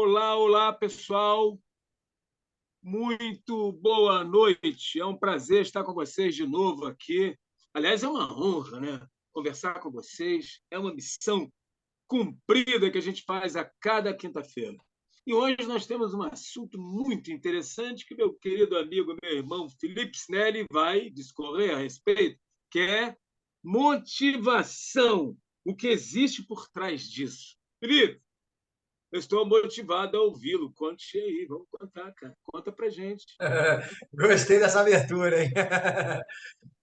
Olá, olá, pessoal. Muito boa noite. É um prazer estar com vocês de novo aqui. Aliás, é uma honra, né? Conversar com vocês. É uma missão cumprida que a gente faz a cada quinta-feira. E hoje nós temos um assunto muito interessante que meu querido amigo, meu irmão Felipe Snelli vai discorrer a respeito, que é motivação. O que existe por trás disso? Felipe, eu estou motivado a ouvi-lo. Conte aí, vamos contar, cara. Conta pra gente. Gostei dessa abertura, hein?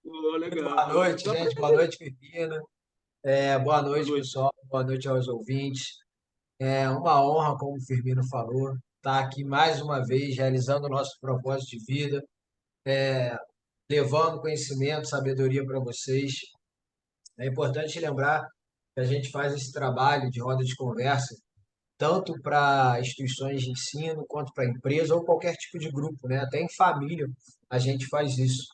Oh, Muito legal. boa noite, Só para gente. Boa noite, Pepino. Boa boa noite, noite. pessoal. Boa noite aos ouvintes. É uma honra, como o Firmino falou, estar aqui mais uma vez realizando o nosso propósito de vida, levando conhecimento, sabedoria para vocês. É importante lembrar que a gente faz esse trabalho de roda de conversa tanto para instituições de ensino quanto para empresa ou qualquer tipo de grupo, né? Até em família a gente faz isso.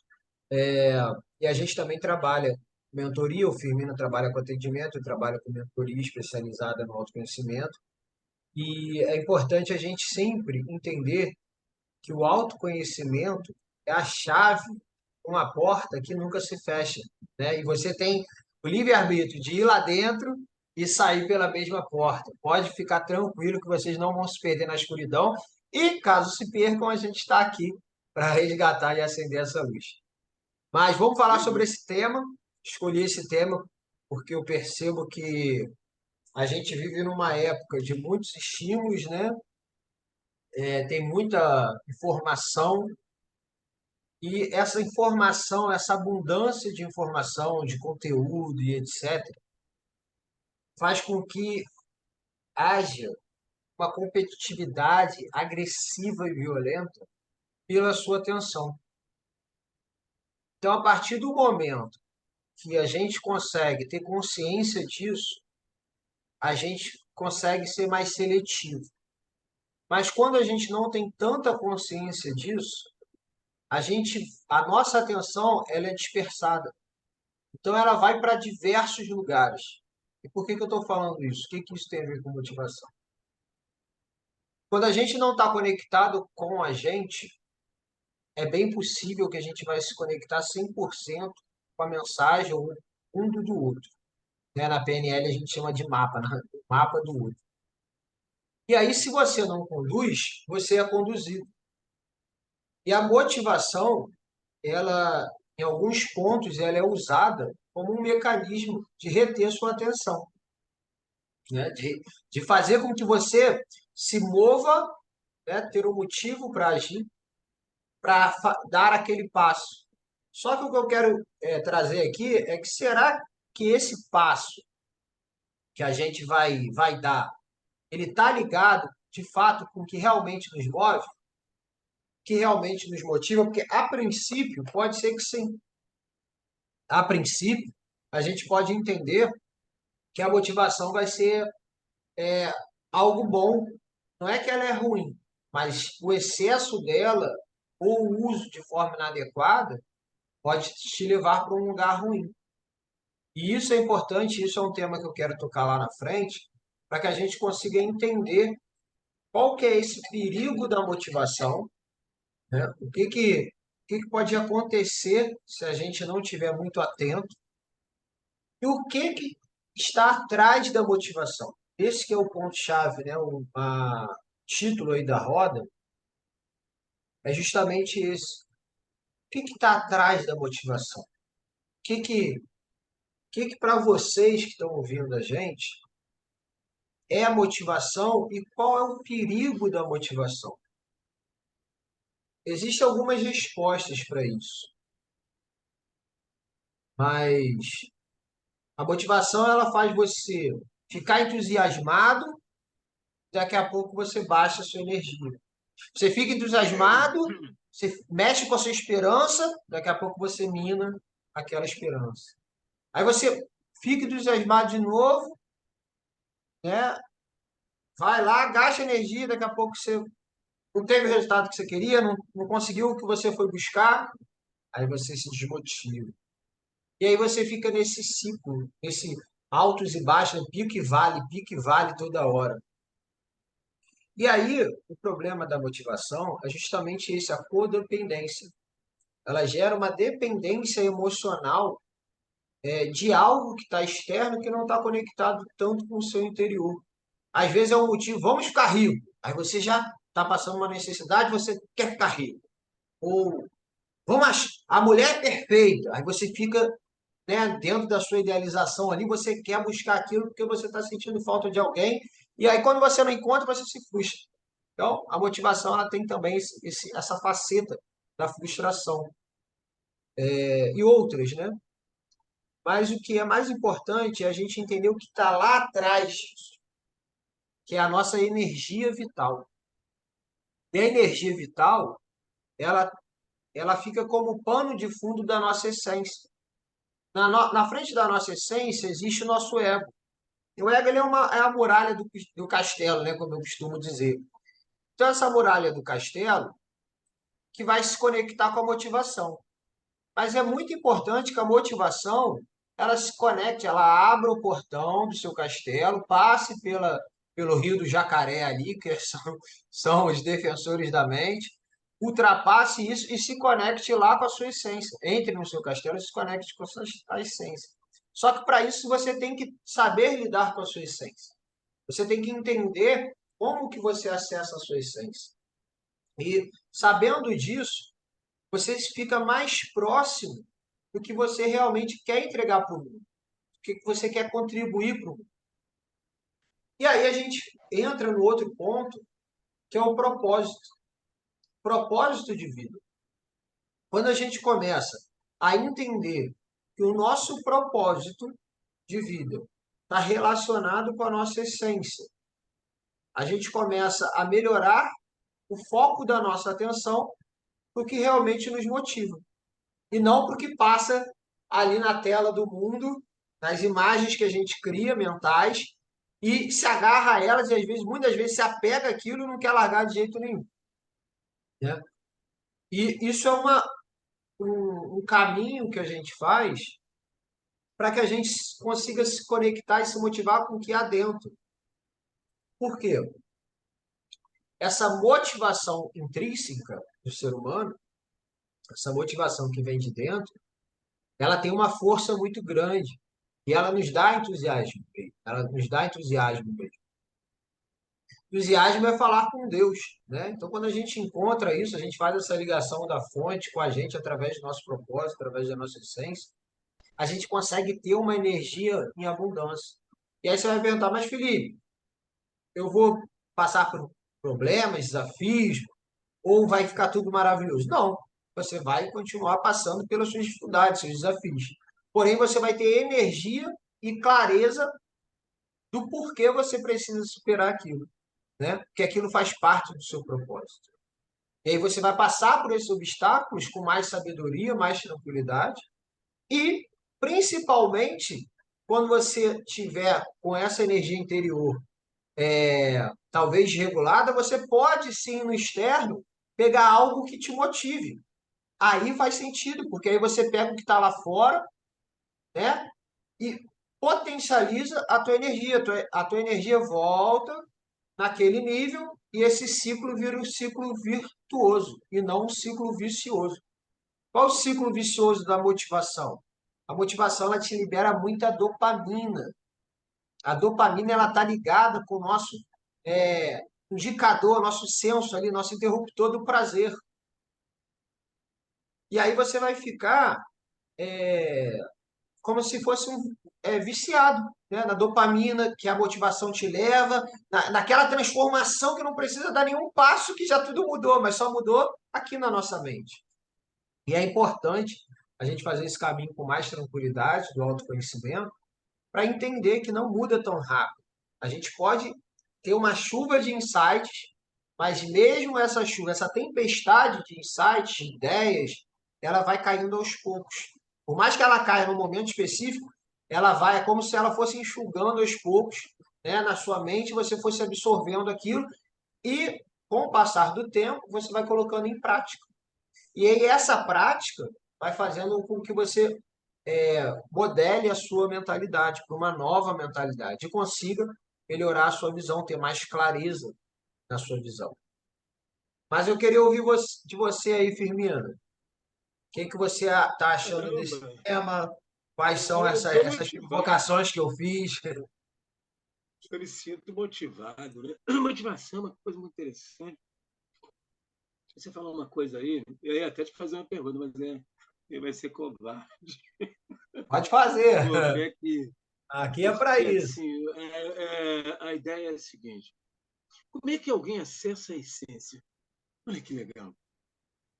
É, e a gente também trabalha mentoria, o Firmino trabalha com atendimento, eu trabalho com mentoria especializada no autoconhecimento. E é importante a gente sempre entender que o autoconhecimento é a chave, uma porta que nunca se fecha, né? E você tem o livre-arbítrio de ir lá dentro e sair pela mesma porta. Pode ficar tranquilo que vocês não vão se perder na escuridão e, caso se percam, a gente está aqui para resgatar e acender essa luz. Mas vamos falar Sem sobre dúvida. esse tema. Escolhi esse tema porque eu percebo que a gente vive numa época de muitos estímulos, né? Tem muita informação e essa informação, essa abundância de informação, de conteúdo e etc., faz com que haja uma competitividade agressiva e violenta pela sua atenção. Então, a partir do momento que a gente consegue ter consciência disso, a gente consegue ser mais seletivo. Mas quando a gente não tem tanta consciência disso, a nossa atenção ela é dispersada. Então ela vai para diversos lugares. E por que eu estou falando isso? O que isso tem a ver com motivação? Quando a gente não está conectado com a gente, é bem possível que a gente vai se conectar 100% com a mensagem ou um do outro. Né? Na PNL a gente chama de mapa, né? O mapa do outro. E aí, se você não conduz, você é conduzido. E a motivação, ela, em alguns pontos, ela é usada como um mecanismo de reter sua atenção, né? De fazer com que você se mova, né? Ter um motivo para agir, para dar aquele passo. Só que o que eu quero trazer aqui é que será que esse passo que a gente vai dar, ele está ligado, de fato, com o que realmente nos move, que realmente nos motiva? Porque, a princípio, pode ser que sim. A princípio, a gente pode entender que a motivação vai ser algo bom. Não é que ela é ruim, mas o excesso dela ou o uso de forma inadequada pode te levar para um lugar ruim. E isso é importante, isso é um tema que eu quero tocar lá na frente, para que a gente consiga entender qual que é esse perigo da motivação, né? O que pode acontecer se a gente não estiver muito atento e o que está atrás da motivação. Esse que é o ponto-chave, né? O título aí da roda é justamente esse. O que está atrás da motivação? O que para vocês que estão ouvindo a gente é a motivação e qual é o perigo da motivação? Existem algumas respostas para isso, mas a motivação ela faz você ficar entusiasmado, daqui a pouco você baixa a sua energia. Você fica entusiasmado, você mexe com a sua esperança, daqui a pouco você mina aquela esperança. Aí você fica entusiasmado de novo, né? Vai lá, gasta energia, daqui a pouco você não teve o resultado que você queria, não conseguiu o que você foi buscar, aí você se desmotiva. E aí você fica nesse ciclo, nesse altos e baixos, pico e vale toda hora. E aí, o problema da motivação é justamente esse, a codependência. Ela gera uma dependência emocional de algo que está externo que não está conectado tanto com o seu interior. Às vezes é um motivo, vamos ficar rico. Aí você já está passando uma necessidade, você quer ficar rico. Ou a mulher é perfeita. Aí você fica, né, dentro da sua idealização ali, você quer buscar aquilo porque você está sentindo falta de alguém. E aí quando você não encontra, você se frustra. Então, a motivação ela tem também essa faceta da frustração e outras, né? Mas o que é mais importante é a gente entender o que está lá atrás, que é a nossa energia vital. E a energia vital, ela, ela fica como pano de fundo da nossa essência. Na frente da nossa essência existe o nosso ego. E o ego ele é a muralha do castelo, né, como eu costumo dizer. Então, essa muralha do castelo que vai se conectar com a motivação. Mas é muito importante que a motivação ela se conecte, ela abra o portão do seu castelo, passe pelo rio do Jacaré ali, que são os defensores da mente, ultrapasse isso e se conecte lá com a sua essência. Entre no seu castelo e se conecte com a essência. Só que para isso você tem que saber lidar com a sua essência. Você tem que entender como que você acessa a sua essência. E sabendo disso, você fica mais próximo do que você realmente quer entregar para o mundo, do que você quer contribuir para o mundo. E aí a gente entra no outro ponto, que é o propósito. Propósito de vida. Quando a gente começa a entender que o nosso propósito de vida está relacionado com a nossa essência, a gente começa a melhorar o foco da nossa atenção para o que realmente nos motiva. E não para o que passa ali na tela do mundo, nas imagens que a gente cria mentais, e se agarra a elas e às vezes, muitas vezes se apega àquilo e não quer largar de jeito nenhum. Né? E isso é um caminho que a gente faz para que a gente consiga se conectar e se motivar com o que há dentro. Por quê? Essa motivação intrínseca do ser humano, essa motivação que vem de dentro, ela tem uma força muito grande e ela nos dá entusiasmo. Ela nos dá entusiasmo mesmo. Entusiasmo é falar com Deus, né? Então, quando a gente encontra isso, a gente faz essa ligação da fonte com a gente através do nosso propósito, através da nossa essência, a gente consegue ter uma energia em abundância. E aí você vai perguntar, mas Felipe, eu vou passar por problemas, desafios, ou vai ficar tudo maravilhoso? Não, você vai continuar passando pelas suas dificuldades, seus desafios. Porém, você vai ter energia e clareza do porquê você precisa superar aquilo, né? Porque aquilo faz parte do seu propósito. E aí você vai passar por esses obstáculos com mais sabedoria, mais tranquilidade e, principalmente, quando você tiver com essa energia interior talvez regulada, você pode sim no externo pegar algo que te motive. Aí faz sentido, porque aí você pega o que está lá fora, né? E potencializa a tua energia. A tua energia volta naquele nível e esse ciclo vira um ciclo virtuoso e não um ciclo vicioso. Qual o ciclo vicioso da motivação? A motivação ela te libera muita dopamina. A dopamina ela está ligada com o nosso indicador, nosso senso ali, nosso interruptor do prazer. E aí você vai ficar como se fosse viciado, né? Na dopamina que a motivação te leva, naquela transformação que não precisa dar nenhum passo, que já tudo mudou, mas só mudou aqui na nossa mente. E é importante a gente fazer esse caminho com mais tranquilidade, do autoconhecimento, para entender que não muda tão rápido. A gente pode ter uma chuva de insights, mas mesmo essa chuva, essa tempestade de insights, de ideias, ela vai caindo aos poucos. Por mais que ela caia num momento específico, ela vai, é como se ela fosse enxugando aos poucos, né, na sua mente, você fosse absorvendo aquilo e, com o passar do tempo, você vai colocando em prática. E aí essa prática vai fazendo com que você modele a sua mentalidade para uma nova mentalidade e consiga melhorar a sua visão, ter mais clareza na sua visão. Mas eu queria ouvir de você aí, Firmino. O que que você está achando Caramba, desse tema? Quais são eu estou essas motivado, provocações que eu fiz? eu me sinto motivado, né? Motivação é uma coisa muito interessante. Você falou uma coisa aí, eu ia até te fazer uma pergunta, mas ele vai ser covarde. Pode fazer. Como é que. Aqui é para Porque, isso. assim, a ideia é a seguinte: como é que alguém acessa a essência? Olha que legal.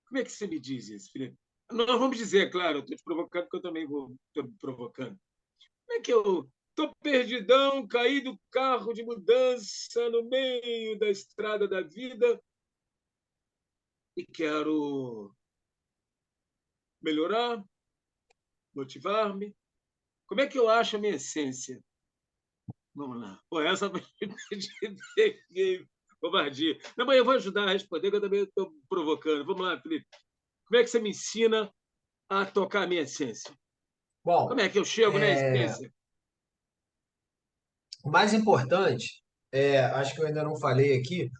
Como é que você me diz isso, Felipe? Nós vamos dizer, claro, eu estou te provocando, porque eu também estou me provocando. Como é que eu estou perdidão, caí do carro de mudança no meio da estrada da vida e quero melhorar, motivar-me? Como é que eu acho a minha essência? Vamos lá. Pô, essa foi peguei covardia. Não, mas eu vou ajudar a responder, que eu também estou provocando. Vamos lá, Felipe. Como é que você me ensina a tocar a minha essência? Bom, Como é que eu chego na é, essência? o mais importante, acho que eu ainda não falei aqui,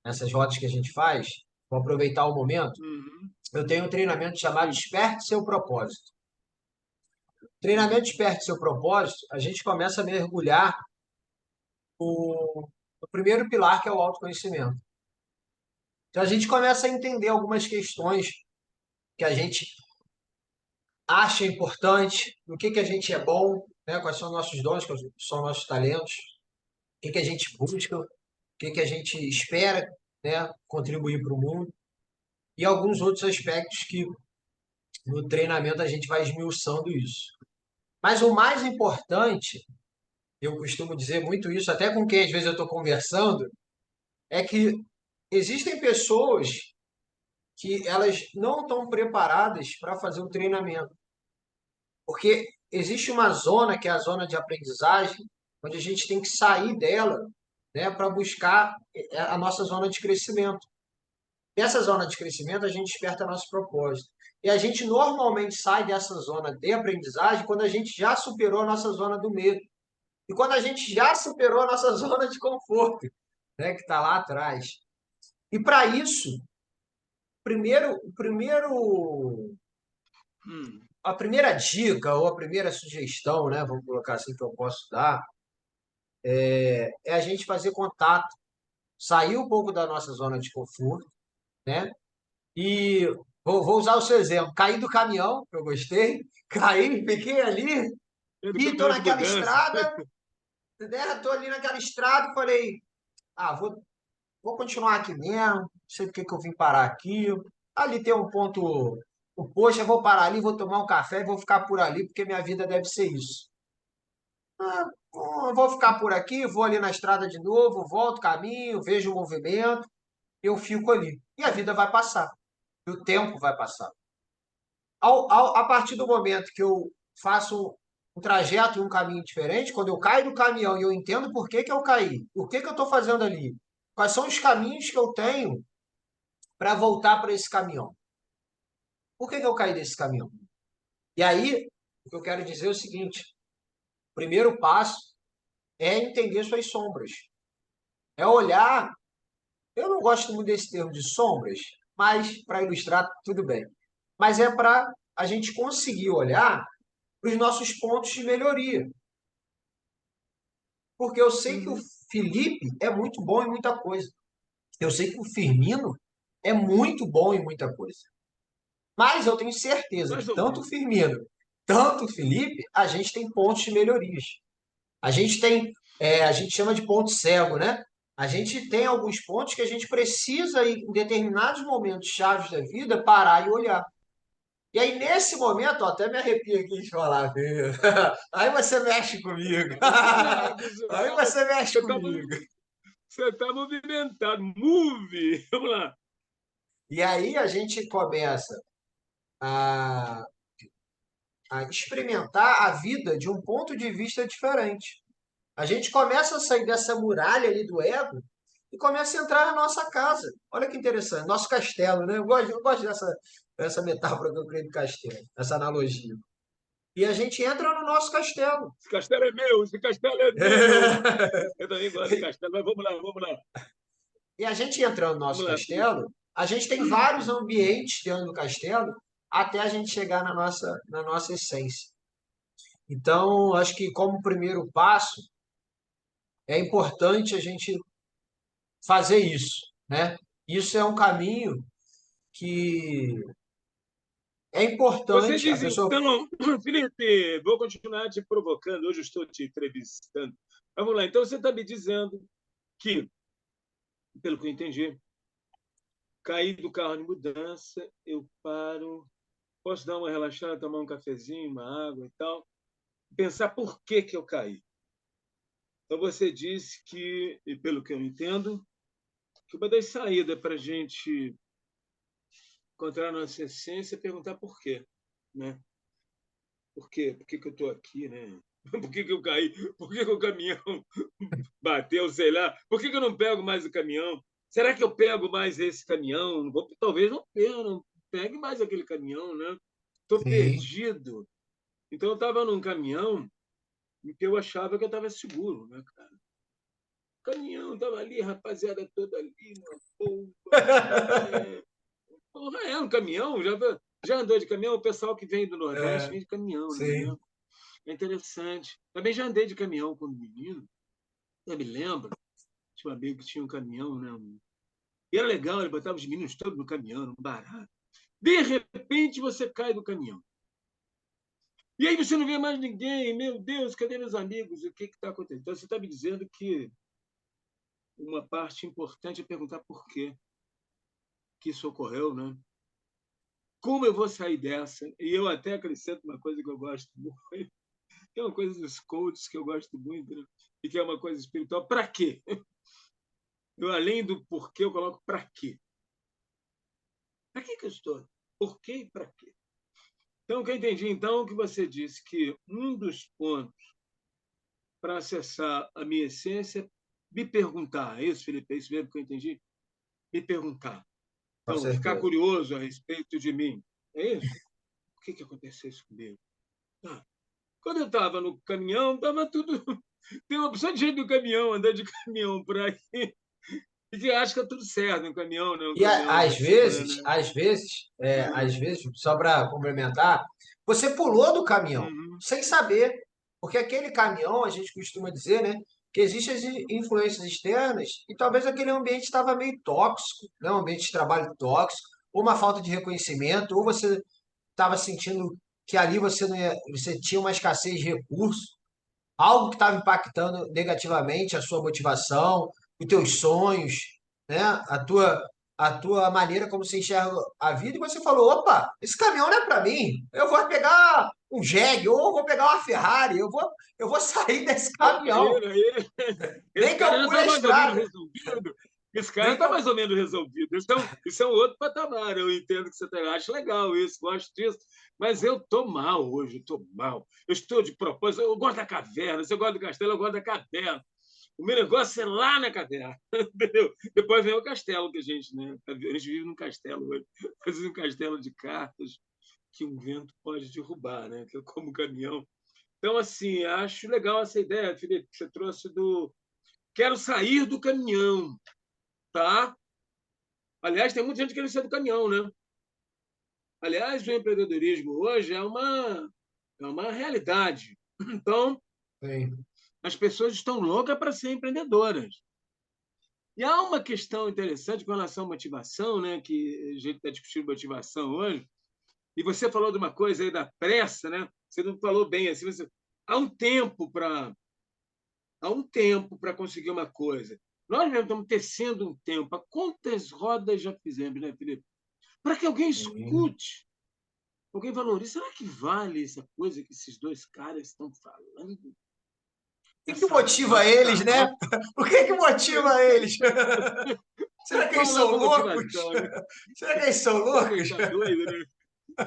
nessas rotas que a gente faz, vou aproveitar o momento. Uhum, Eu tenho um treinamento chamado sim. Desperte Seu Propósito. Treinamento Desperte Seu Propósito, a gente começa a mergulhar no primeiro pilar, que é o autoconhecimento. Então, a gente começa a entender algumas questões que a gente acha importante, no que a gente é bom, né? Quais são nossos dons, quais são nossos talentos, o que a gente busca, o que a gente espera, né? Contribuir para o mundo, e alguns outros aspectos que no treinamento a gente vai esmiuçando isso. Mas o mais importante, eu costumo dizer muito isso, até com quem às vezes eu estou conversando, é que existem pessoas que elas não estão preparadas para fazer o treinamento. Porque existe uma zona, que é a zona de aprendizagem, onde a gente tem que sair dela, né, para buscar a nossa zona de crescimento. Nessa zona de crescimento, a gente desperta nosso propósito. E a gente normalmente sai dessa zona de aprendizagem quando a gente já superou a nossa zona do medo. E quando a gente já superou a nossa zona de conforto, né, que está lá atrás. E para isso, Hum, a primeira dica ou a primeira sugestão, né, vamos colocar assim que eu posso dar, é a gente fazer contato, sair um pouco da nossa zona de conforto, né? E vou usar o seu exemplo, caí do caminhão, que eu gostei, caí, fiquei ali, é do e estou caminhão de naquela mudança. estrada, né? Estou ali naquela estrada e falei, vou continuar aqui mesmo, não sei por que que eu vim parar aqui. Ali tem um ponto, poxa, eu vou parar ali, vou tomar um café e vou ficar por ali, porque minha vida deve ser isso. Eu vou ficar por aqui, vou ali na estrada de novo, volto caminho, vejo o movimento, eu fico ali. E a vida vai passar, e o tempo vai passar. A partir do momento que eu faço um trajeto e um caminho diferente, quando eu caio do caminhão e eu entendo por que que eu caí, o que que eu estou fazendo ali, quais são os caminhos que eu tenho para voltar para esse caminhão. Por que que eu caí desse caminhão? E aí, o que eu quero dizer é o seguinte: o primeiro passo é entender suas sombras. É olhar. Eu não gosto muito desse termo de sombras, mas para ilustrar, tudo bem. Mas é para a gente conseguir olhar para os nossos pontos de melhoria. Porque eu sei que o Uhum. Felipe é muito bom em muita coisa. Eu sei que o Firmino é muito bom em muita coisa. Mas eu tenho certeza Mais que ou tanto o menos. Firmino, tanto o Felipe, a gente tem pontos de melhorias. A gente tem, a gente chama de ponto cego, né? A gente tem alguns pontos que a gente precisa, em determinados momentos chaves da vida, parar e olhar. E aí, nesse momento, ó, até me arrepio aqui de falar, viu? Aí você mexe comigo. Emocionado, Aí você mexe você tá, comigo. você tá movimentado. Move! Vamos lá. E aí a gente começa a, a experimentar a vida de um ponto de vista diferente. A gente começa a sair dessa muralha ali do ego e começa a entrar na nossa casa. Olha que interessante, nosso castelo, né? Eu gosto dessa metáfora que eu criei do castelo, essa analogia. E a gente entra no nosso castelo. Esse castelo é meu, esse castelo é meu. Eu também gosto de castelo, mas vamos lá, vamos lá. E a gente entrando no nosso Vamos lá, Felipe. castelo, a gente tem vários ambientes dentro do castelo até a gente chegar na nossa essência. Então, acho que como primeiro passo, é importante a gente fazer isso, né? Isso é um caminho que é Você importante a diz pessoa. então, Felipe, vou continuar te provocando, hoje eu estou te entrevistando. Vamos lá, então você está me dizendo que, pelo que eu entendi, caí do carro de mudança, eu paro, posso dar uma relaxada, tomar um cafezinho, uma água e tal, pensar por que que eu caí. Então você disse que, e pelo que eu entendo, que uma das saídas para a gente encontrar a nossa essência é perguntar por quê, né? Por quê? Por que que eu estou aqui, né? Por que que eu caí? Por que que o caminhão bateu, sei lá? Por que que eu não pego mais o caminhão? Será que eu pego mais esse caminhão? Talvez não pego, não pegue mais aquele caminhão, né? Estou Sim, perdido. Então eu estava num caminhão em que eu achava que eu estava seguro, né, cara? O caminhão estava ali, rapaziada toda ali, uma bomba. É, porra, é um caminhão, já andou de caminhão? O pessoal que vem do Nordeste é, vem de caminhão, sim. né? É interessante. Também já andei de caminhão quando menino. Eu me lembro, tinha um amigo que tinha um caminhão, né? E era legal, ele botava os meninos todos no caminhão, um barato. De repente, você cai do caminhão. E aí você não vê mais ninguém. Meu Deus, cadê meus amigos? O que está acontecendo? Então, você está me dizendo que uma parte importante é perguntar por quê que isso ocorreu, né? Como eu vou sair dessa? E eu até acrescento uma coisa que eu gosto muito, que é uma coisa dos coaches que eu gosto muito, né? E que é uma coisa espiritual. Para quê? Eu, além do porquê, eu coloco para quê. Para que eu estou? Por quê e para quê? Então, o que eu entendi, então, é que você disse que um dos pontos para acessar a minha essência é me perguntar. É isso, Felipe? É isso mesmo que eu entendi? Me perguntar. Com Então, ficar certeza. curioso a respeito de mim. É isso? Por que aconteceu isso comigo? Ah, quando eu estava no caminhão, estava tudo. Tem uma opção de gente no caminhão, andando de caminhão por aí. E que acha que é tudo certo no caminhão, né? Um E caminhão às sedã, vezes, né? às vezes, só para complementar, você pulou do caminhão Uhum. sem saber, porque aquele caminhão, a gente costuma dizer, né, que existem as influências externas e talvez aquele ambiente estava meio tóxico, né, um ambiente de trabalho tóxico, ou uma falta de reconhecimento, ou você estava sentindo que ali você tinha uma escassez de recursos, algo que estava impactando negativamente a sua motivação, os teus sonhos, né? A tua maneira como você enxerga a vida, e você falou: opa, esse caminhão não é para mim, eu vou pegar um Jeg, ou eu vou pegar uma Ferrari, eu vou sair desse caminhão, Aí. Esse nem que cara eu já pule está a mais ou menos estrada, resolvido. Esse cara nem que está eu. mais ou menos resolvido. Isso é um outro patamar. Eu entendo que você tá, acho legal isso, gosto disso. Mas eu estou mal hoje, estou mal. Eu estou de propósito. Eu gosto da caverna. Se eu gosto do castelo, eu gosto da caverna. O meu negócio é lá na caverna. Entendeu? Depois vem o castelo que a gente, né? A gente vive num castelo hoje. Faz um castelo de cartas que um vento pode derrubar, né? Que é como um caminhão. Então, assim, acho legal essa ideia, Felipe, que você trouxe do quero sair do caminhão, tá? Aliás, tem muita gente querendo sair do caminhão, né? Aliás, o empreendedorismo hoje é uma realidade. Então, Sim, as pessoas estão loucas para ser empreendedoras. E há uma questão interessante com relação à motivação, né? Que a gente está discutindo motivação hoje. E você falou de uma coisa aí da pressa, né? Você não falou bem assim. Há um tempo para conseguir uma coisa. Nós mesmo estamos tecendo um tempo. A quantas rodas já fizemos, né, Felipe? Para que alguém sim. escute, alguém valorize. Será que vale essa coisa que esses dois caras estão falando? O que Essa motiva eles, né? nossa. O que motiva eles? Será que eles Vamos lá são para a loucos? motivação, né? Será que eles são Será que ele loucos? está doido, né?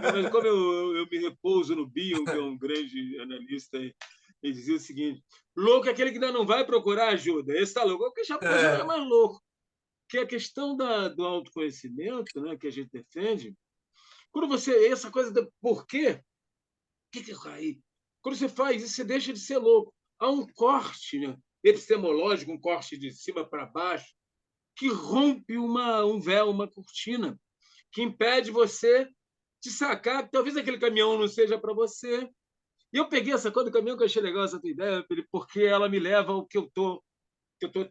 Não, mas como eu me repouso no Bion, que é um grande analista, ele dizia o seguinte: louco é aquele que ainda não vai procurar ajuda. Esse está louco, porque já não é É, mais louco. Que é a questão do autoconhecimento, né, que a gente defende. Quando você. Essa coisa do porquê, que eu caí? Quando você faz isso, você deixa de ser louco. Há um corte, né, epistemológico, um corte de cima para baixo, que rompe um véu, uma cortina, que impede você de sacar que talvez aquele caminhão não seja para você. E eu peguei essa coisa do caminhão, que eu achei legal essa tua ideia, Felipe, porque ela me leva ao que eu estou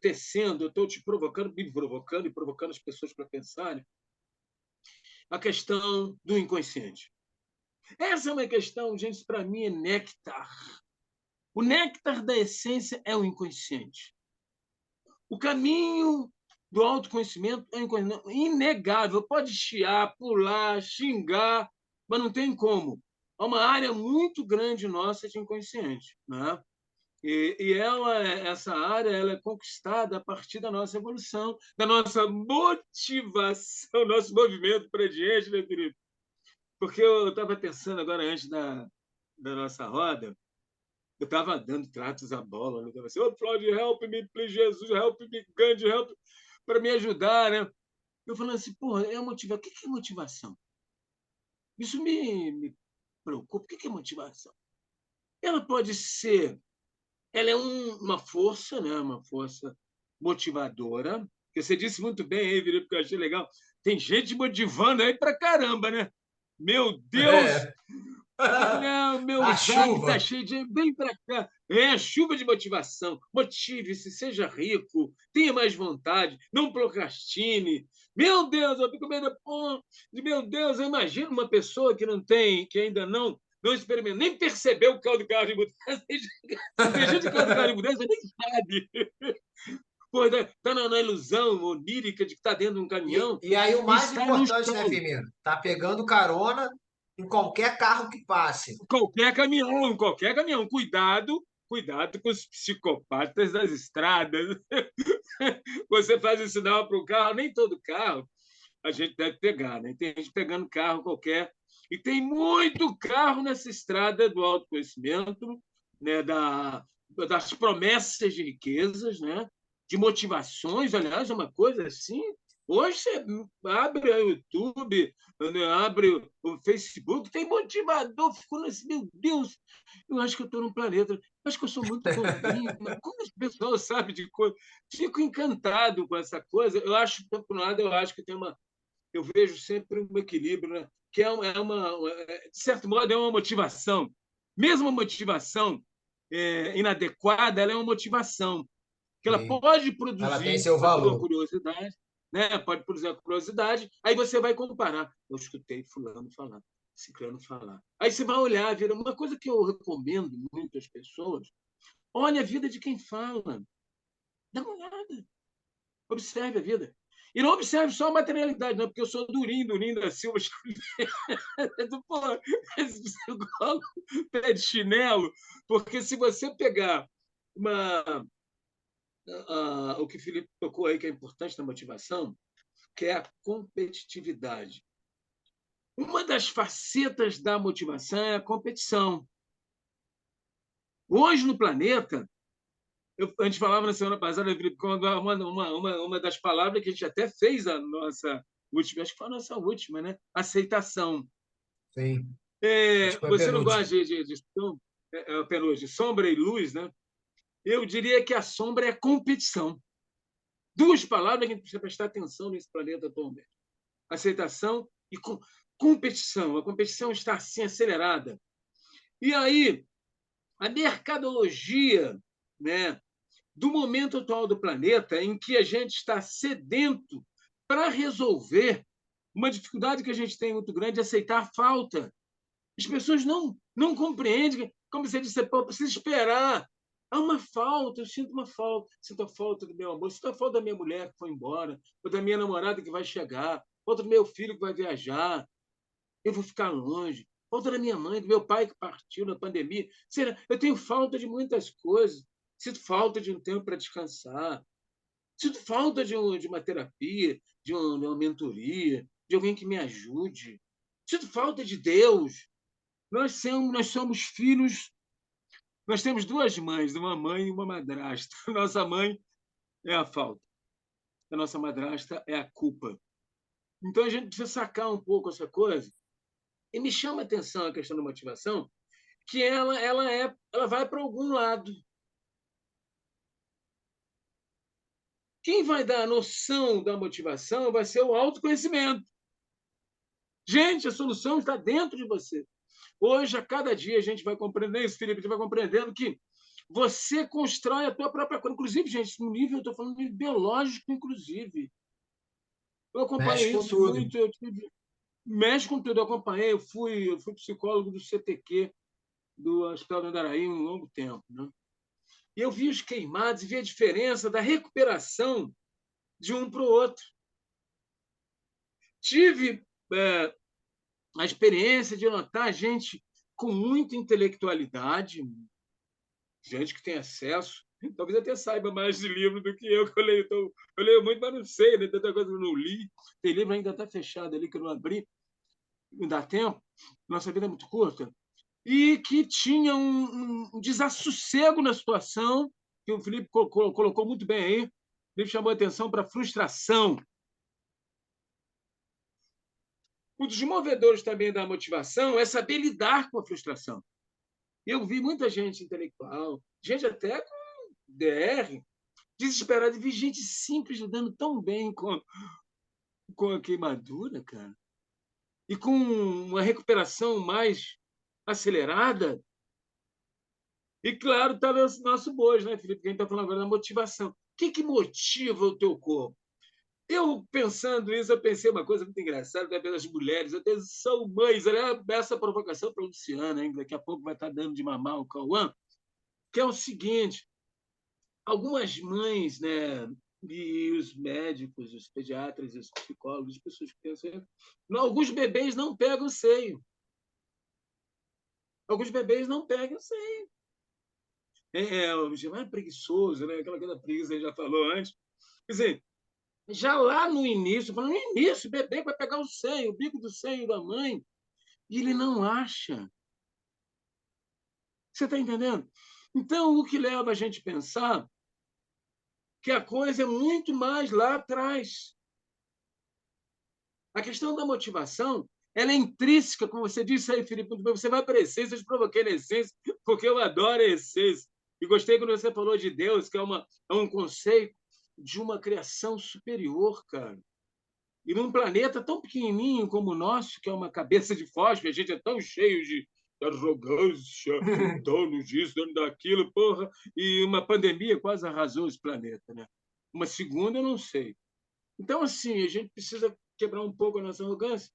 tecendo, eu estou te provocando, me provocando e provocando as pessoas para pensarem a questão do inconsciente. Essa é uma questão, gente, para mim é néctar. O néctar da essência é o inconsciente. O caminho do autoconhecimento é inegável. Pode chiar, pular, xingar, mas não tem como. É uma área muito grande nossa de inconsciente, né? Essa área, ela é conquistada a partir da nossa evolução, da nossa motivação, nosso movimento para diante, né, Felipe? Porque eu estava pensando agora, antes da nossa roda, eu estava dando tratos à bola, né? Eu estava assim, oh, Floyd, help me, please, Jesus, help me, Gandhi, help, para me ajudar, né? Eu falando assim, porra, o que é motivação? Isso me preocupa. O que é motivação? Ela pode ser, ela é uma força, né? Uma força motivadora, que você disse muito bem aí, Felipe, que eu achei legal. Tem gente motivando aí pra caramba, né? Meu Deus, É. olha, o meu A zap está chuva. cheio de. Vem para cá. É chuva de motivação. Motive-se, seja rico, tenha mais vontade, não procrastine. Meu Deus, eu fico meio. Pô, meu Deus, eu imagino uma pessoa que não tem, que ainda não experimentou, nem percebeu o caldo de carro de mudança. Tem gente que caldo de carro de mudança nem sabe. Pô, está na ilusão onírica de que está dentro de um caminhão E aí o e mais está no importante, né, chão. Firmino? Tá pegando carona em qualquer carro que passe. Qualquer caminhão. Cuidado com os psicopatas das estradas. Você faz o sinal para o carro, nem todo carro a gente deve pegar, né? Tem gente pegando carro qualquer. E tem muito carro nessa estrada do autoconhecimento, né? Das promessas de riquezas, né? De motivações. Aliás, é uma coisa assim. Hoje você abre o YouTube, né? Abre o Facebook, tem motivador. Ficou nesse, meu Deus, eu acho que eu estou num planeta, acho que eu sou muito bobinho. Como as pessoas sabem de coisa? Fico encantado com essa coisa. Eu acho, por um lado, eu acho que tem uma eu vejo sempre um equilíbrio, né? Que de certo modo, é uma motivação. Mesmo a motivação inadequada, ela é uma motivação, que ela Sim. pode Ela tem produzir seu a tua valor. curiosidade, né? Pode produzir a curiosidade, aí você vai comparar. Eu escutei fulano falar, ciclano falar. Aí você vai olhar, vira uma coisa que eu recomendo muito às pessoas, olha a vida de quem fala. Dá uma olhada. Observe a vida. E não observe só a materialidade, não, porque eu sou Durinho da Silva. Pô, esse psicólogo pé de chinelo, porque se você pegar o que o Felipe tocou aí, que é importante na motivação, que é a competitividade. Uma das facetas da motivação é a competição. Hoje no planeta, a gente falava na semana passada, Felipe, uma das palavras que a gente até fez a nossa última, acho que foi a nossa última, né? Aceitação. Sim. Acho que foi a Você não gosta penúltima. de sombra e luz, né? Eu diria que a sombra é a competição. Duas palavras que a gente precisa prestar atenção nesse planeta atualmente. Aceitação e competição. A competição está assim acelerada. E aí, a mercadologia, né, do momento atual do planeta, em que a gente está sedento para resolver uma dificuldade que a gente tem muito grande, aceitar a falta. As pessoas não compreendem, como você disse, pô, precisa esperar. Há uma falta, eu sinto uma falta. Sinto a falta do meu amor, sinto a falta da minha mulher que foi embora, ou da minha namorada que vai chegar, falta do meu filho que vai viajar, eu vou ficar longe, falta da minha mãe, do meu pai que partiu na pandemia. Eu tenho falta de muitas coisas. Sinto falta de um tempo para descansar. Sinto falta de uma terapia, de uma mentoria, de alguém que me ajude. Sinto falta de Deus. Nós somos filhos, nós temos duas mães, uma mãe e uma madrasta. Nossa mãe é a falta, a nossa madrasta é a culpa. Então a gente precisa sacar um pouco essa coisa. E me chama a atenção a questão da motivação, que ela vai para algum lado. Quem vai dar a noção da motivação vai ser o autoconhecimento. Gente, a solução está dentro de você. Hoje, a cada dia, a gente vai compreendendo isso, Felipe, a gente vai compreendendo que você constrói a tua própria coisa. Inclusive, gente, no nível, eu estou falando de biológico, inclusive. Eu Mexe acompanhei com isso tudo. muito, mexe com tudo. Eu acompanhei, eu fui psicólogo do CTQ, do Hospital do Andaraí, um longo tempo. Né? E eu vi os queimados e vi a diferença da recuperação de um para o outro. Tive a experiência de notar gente com muita intelectualidade, gente que tem acesso, talvez até saiba mais de livro do que eu leio. Então, eu leio muito, mas não sei, né? Tanta coisa que eu não li. Tem livro ainda está fechado ali que eu não abri, não dá tempo, nossa vida é muito curta. E que tinha um desassossego na situação, que o Felipe colocou muito bem aí. O Felipe chamou a atenção para a frustração. Um dos movedores também da motivação é saber lidar com a frustração. Eu vi muita gente intelectual, gente até com DR, desesperada, e vi gente simples lidando tão bem com a queimadura, cara, e com uma recuperação mais acelerada. E, claro, está o nosso bojo, né, Felipe? Que a gente está falando agora da motivação. O que motiva o teu corpo? Eu, pensando isso, eu pensei uma coisa muito engraçada, até pelas mulheres, até são mães. Olha, essa provocação para a Luciana, hein? Daqui a pouco vai estar dando de mamar o Cauã, que é o seguinte: algumas mães, né, e os médicos, os pediatras, os psicólogos, as pessoas que pensam, alguns bebês não pegam seio. Alguns bebês não pegam seio. É preguiçoso, né? Aquela coisa preguiça, a gente já falou antes. Quer dizer, já lá no início, falando no início, o bebê vai pegar o seio, o bico do seio da mãe, e ele não acha. Você está entendendo? Então, o que leva a gente a pensar que a coisa é muito mais lá atrás. A questão da motivação, ela é intrínseca, como você disse aí, Felipe, você vai para a essência, eu te provoquei na essência, porque eu adoro a essência. E gostei quando você falou de Deus, que é um conceito de uma criação superior, cara. E num planeta tão pequenininho como o nosso, que é uma cabeça de fósforo, a gente é tão cheio de arrogância, dono disso, dono daquilo, porra, e uma pandemia quase arrasou esse planeta, né? Uma segunda, eu não sei. Então, assim, a gente precisa quebrar um pouco a nossa arrogância.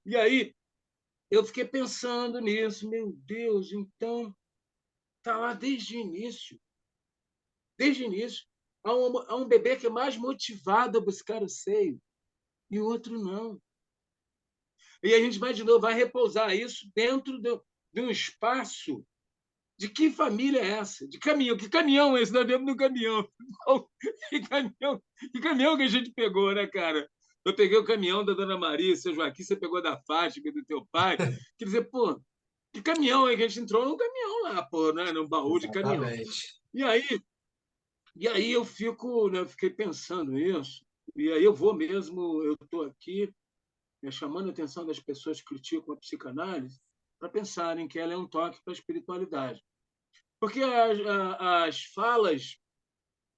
E aí, eu fiquei pensando nisso, meu Deus, então, tá lá desde o início. Desde o início. Há um bebê que é mais motivado a buscar o seio e o outro não. E a gente vai, de novo, vai repousar isso dentro de um espaço. De que família é essa? De caminhão. Que caminhão é esse? Nós vemos no caminhão. Que caminhão que a gente pegou, né, cara? Eu peguei o caminhão da Dona Maria, seu Joaquim, você pegou da Fátima, do teu pai. Quer dizer, pô, que caminhão é que a gente entrou num caminhão lá, pô, né? Num baú de caminhão. Exatamente. E aí, eu fico, né, eu fiquei pensando nisso. E aí eu vou mesmo, eu estou aqui, né, chamando a atenção das pessoas que criticam a psicanálise para pensarem que ela é um toque para a espiritualidade. Porque as falas,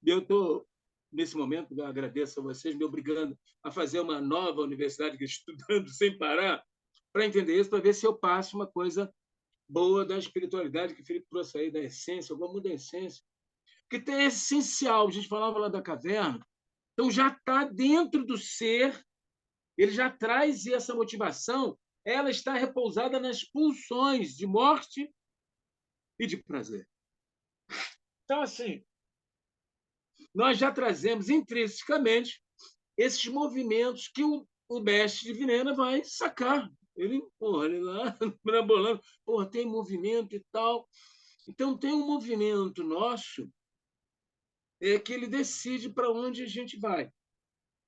eu estou, nesse momento, eu agradeço a vocês, me obrigando a fazer uma nova universidade, estudando sem parar, para entender isso, para ver se eu passo uma coisa boa da espiritualidade que o Felipe trouxe aí, da essência, alguma da essência, que é essencial. A gente falava lá da caverna, então já está dentro do ser, ele já traz essa motivação, ela está repousada nas pulsões de morte e de prazer. Então, assim, nós já trazemos intrinsecamente esses movimentos que o mestre de Vinena vai sacar. Ele lá, mirabolando, tem movimento e tal. Então, tem um movimento nosso que ele decide para onde a gente vai.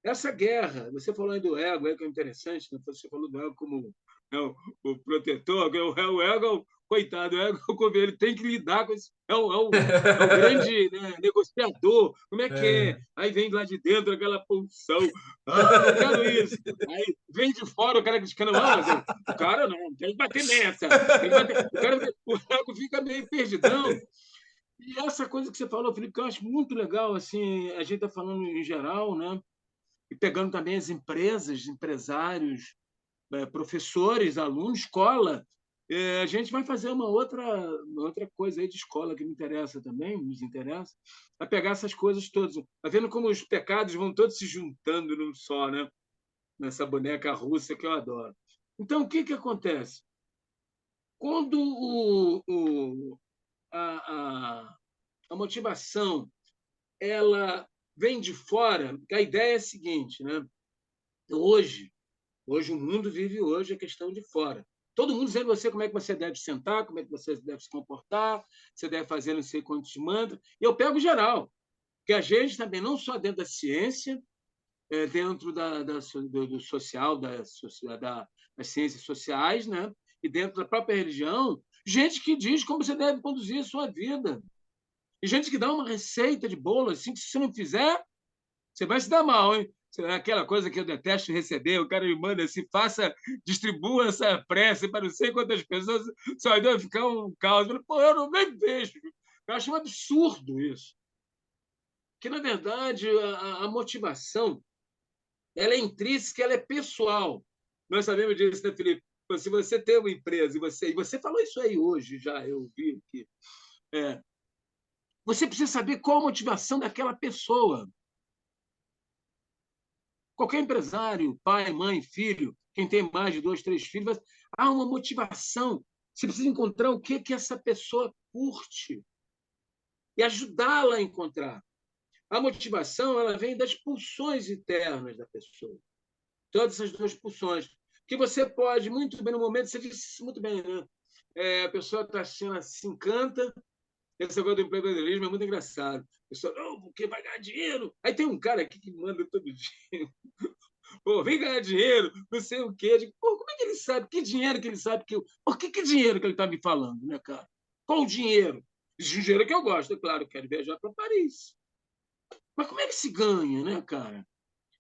Essa guerra, você falou aí do ego, que é interessante, né? Você falou do ego como o protetor, o ego Coitado, ele tem que lidar com isso. É o grande, né, negociador. Como é que é? Aí vem lá de dentro aquela pulsão. Ah, não quero isso. Aí vem de fora o cara criticando. Não, mas o cara não, tem que bater nessa. Tem que bater. O ego fica meio perdidão. E essa coisa que você falou, Felipe, que eu acho muito legal, assim, a gente está falando em geral, né? E pegando também as empresas, empresários, professores, alunos, escola. A gente vai fazer uma outra coisa aí de escola que me interessa também, nos interessa, a pegar essas coisas todas. Está vendo como os pecados vão todos se juntando num só, né? Nessa boneca russa que eu adoro. Então, o que acontece? Quando a, a motivação ela vem de fora, a ideia é a seguinte, né? Hoje, Hoje o mundo vive hoje a questão de fora. Todo mundo dizendo você como é que você deve sentar, como é que você deve se comportar, você deve fazer não sei quantos mantras. E eu pego geral, que a gente também, não só dentro da ciência, dentro do social, das ciências sociais, né? E dentro da própria religião, gente que diz como você deve conduzir a sua vida. E gente que dá uma receita de bolo, assim, que se você não fizer, você vai se dar mal, hein? É aquela coisa que eu detesto receber, o cara me manda assim, distribua essa prece para não sei quantas pessoas, só vai ficar um caos. Eu falo, pô, eu não nem vejo. Eu acho um absurdo isso. Que, na verdade, a motivação ela é intrínseca, ela é pessoal. Nós sabemos disso, né, Felipe? Se você tem uma empresa e você falou isso aí hoje já, eu vi que você precisa saber qual a motivação daquela pessoa. Qualquer empresário, pai, mãe, filho, quem tem mais de 2, 3 filhos, há uma motivação. Você precisa encontrar o que essa pessoa curte e ajudá-la a encontrar. A motivação ela vem das pulsões internas da pessoa. Todas essas duas pulsões. Que você pode, muito bem, no momento, você disse muito bem, né? A pessoa está achando, se encanta. Esse negócio do empreendedorismo é muito engraçado. A pessoa, não, porque vai ganhar dinheiro. Aí tem um cara aqui que manda todo dia. Pô, vem ganhar dinheiro, não sei o quê. Eu digo, pô, como é que ele sabe? Que dinheiro que ele sabe que eu. Por que dinheiro que ele está me falando, né, cara? Qual o dinheiro? Esse dinheiro que eu gosto, é claro, eu quero viajar para Paris. Mas como é que se ganha, né, cara?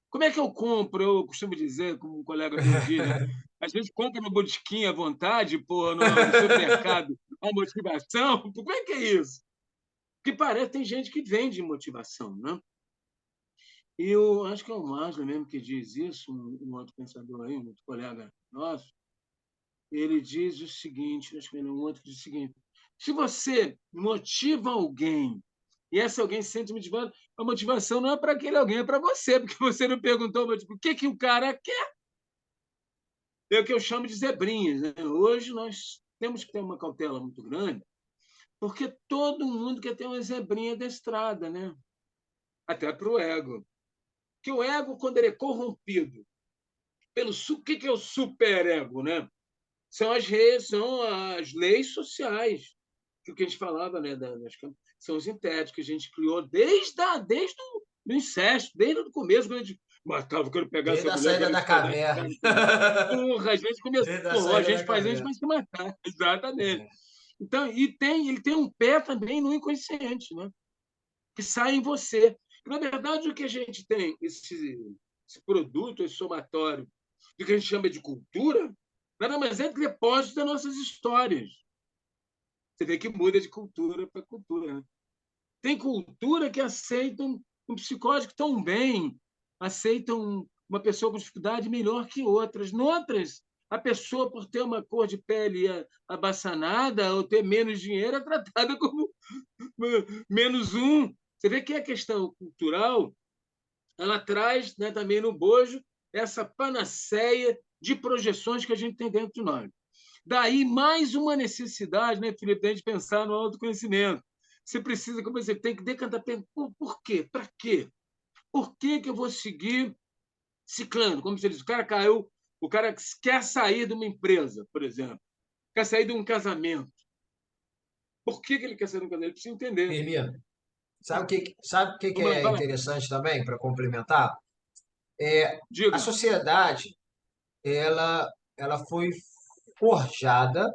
Como é que eu compro? Eu costumo dizer, como um colega meu diz, né? A gente compra no botequim à vontade, pô, no supermercado, a motivação. Como é que é isso? Porque parece tem gente que vende motivação, né? E eu acho que é o Maslow mesmo que diz isso, um outro pensador aí, um outro colega nosso, ele diz o seguinte, acho que ele é um outro que diz o seguinte, se você motiva alguém e esse alguém se sente motivado, a motivação não é para aquele alguém, é para você, porque você não perguntou mas, tipo, o que o cara quer. É o que eu chamo de zebrinhas. Né? Hoje nós temos que ter uma cautela muito grande, porque todo mundo quer ter uma zebrinha da estrada, né? Até para o ego. Que o ego, quando ele é corrompido o que é o superego, né? São as leis sociais, que o que a gente falava, né? São os sintéticos que a gente criou desde o incesto, desde o começo, quando a gente matava, quero pegar Desde essa a mulher, saída quero da espadar esse caverna. cara. Porra, a gente Desde a começou, a saída gente da faz isso caverna. para se matar, exatamente. Então, ele tem um pé também no inconsciente, né? Que sai em você. Na verdade, o que a gente tem, esse produto, esse somatório, do que a gente chama de cultura, nada mais é que depósito das nossas histórias. Você vê que muda de cultura para cultura. Né? Tem cultura que aceitam um psicótico tão bem, aceitam uma pessoa com dificuldade melhor que outras. Noutras, a pessoa, por ter uma cor de pele abaçanada ou ter menos dinheiro, é tratada como menos um. Você vê que a questão cultural ela traz, né, também no bojo essa panaceia de projeções que a gente tem dentro de nós. Daí mais uma necessidade, né, Felipe, de a gente pensar no autoconhecimento. Você precisa, como você tem que decantar, por quê? Para quê? Por que eu vou seguir ciclando? Como você diz, o cara caiu, o cara quer sair de uma empresa, por exemplo, quer sair de um casamento. Por que ele quer sair de um casamento? Ele precisa entender. Firmino, sabe o que Vamos lá, é vai lá. interessante também, para complementar? É, a Diga. sociedade, ela foi forjada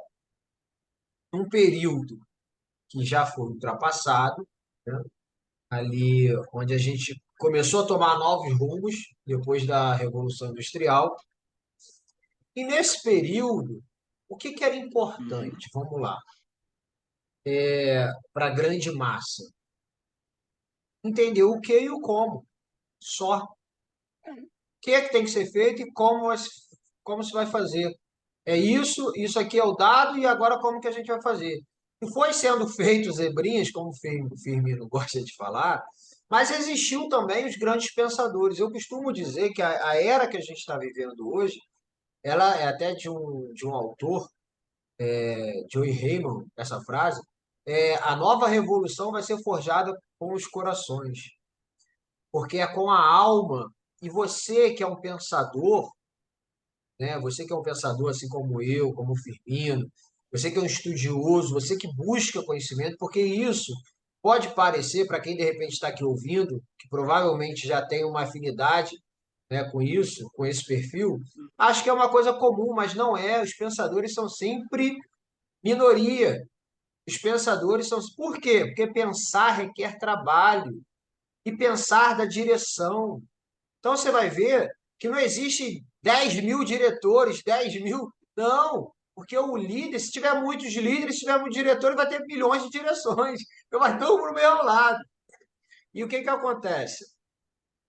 num período que já foi ultrapassado, né? Ali onde a gente começou a tomar novos rumos depois da Revolução Industrial. E nesse período, o que que era Uhum. importante? Vamos lá, para a grande massa. Entender o que e o como, só. O que é que tem que ser feito e como se vai fazer. É isso, isso aqui é o dado e agora como que a gente vai fazer. E foi sendo feito zebrinhas, como o Firmino gosta de falar, mas existiu também os grandes pensadores. Eu costumo dizer que a era que a gente está vivendo hoje, ela é até de um autor, Joey Heyman, essa frase, a nova revolução vai ser forjada com os corações, porque é com a alma. E você que é um pensador, né? Você que é um pensador assim como eu, como o Firmino, você que é um estudioso, você que busca conhecimento, porque isso pode parecer para quem de repente está aqui ouvindo, que provavelmente já tem uma afinidade, né, com isso, com esse perfil, acho que é uma coisa comum, mas não é. Os pensadores são sempre minoria. Os pensadores são. Por quê? Porque pensar requer trabalho e pensar da direção. Então você vai ver que não existe 10.000 diretores, 10.000. Não, porque o líder, se tiver muitos líderes, se tiver muitos diretores, vai ter milhões de direções. Então vai todo para o mesmo lado. E o que que acontece?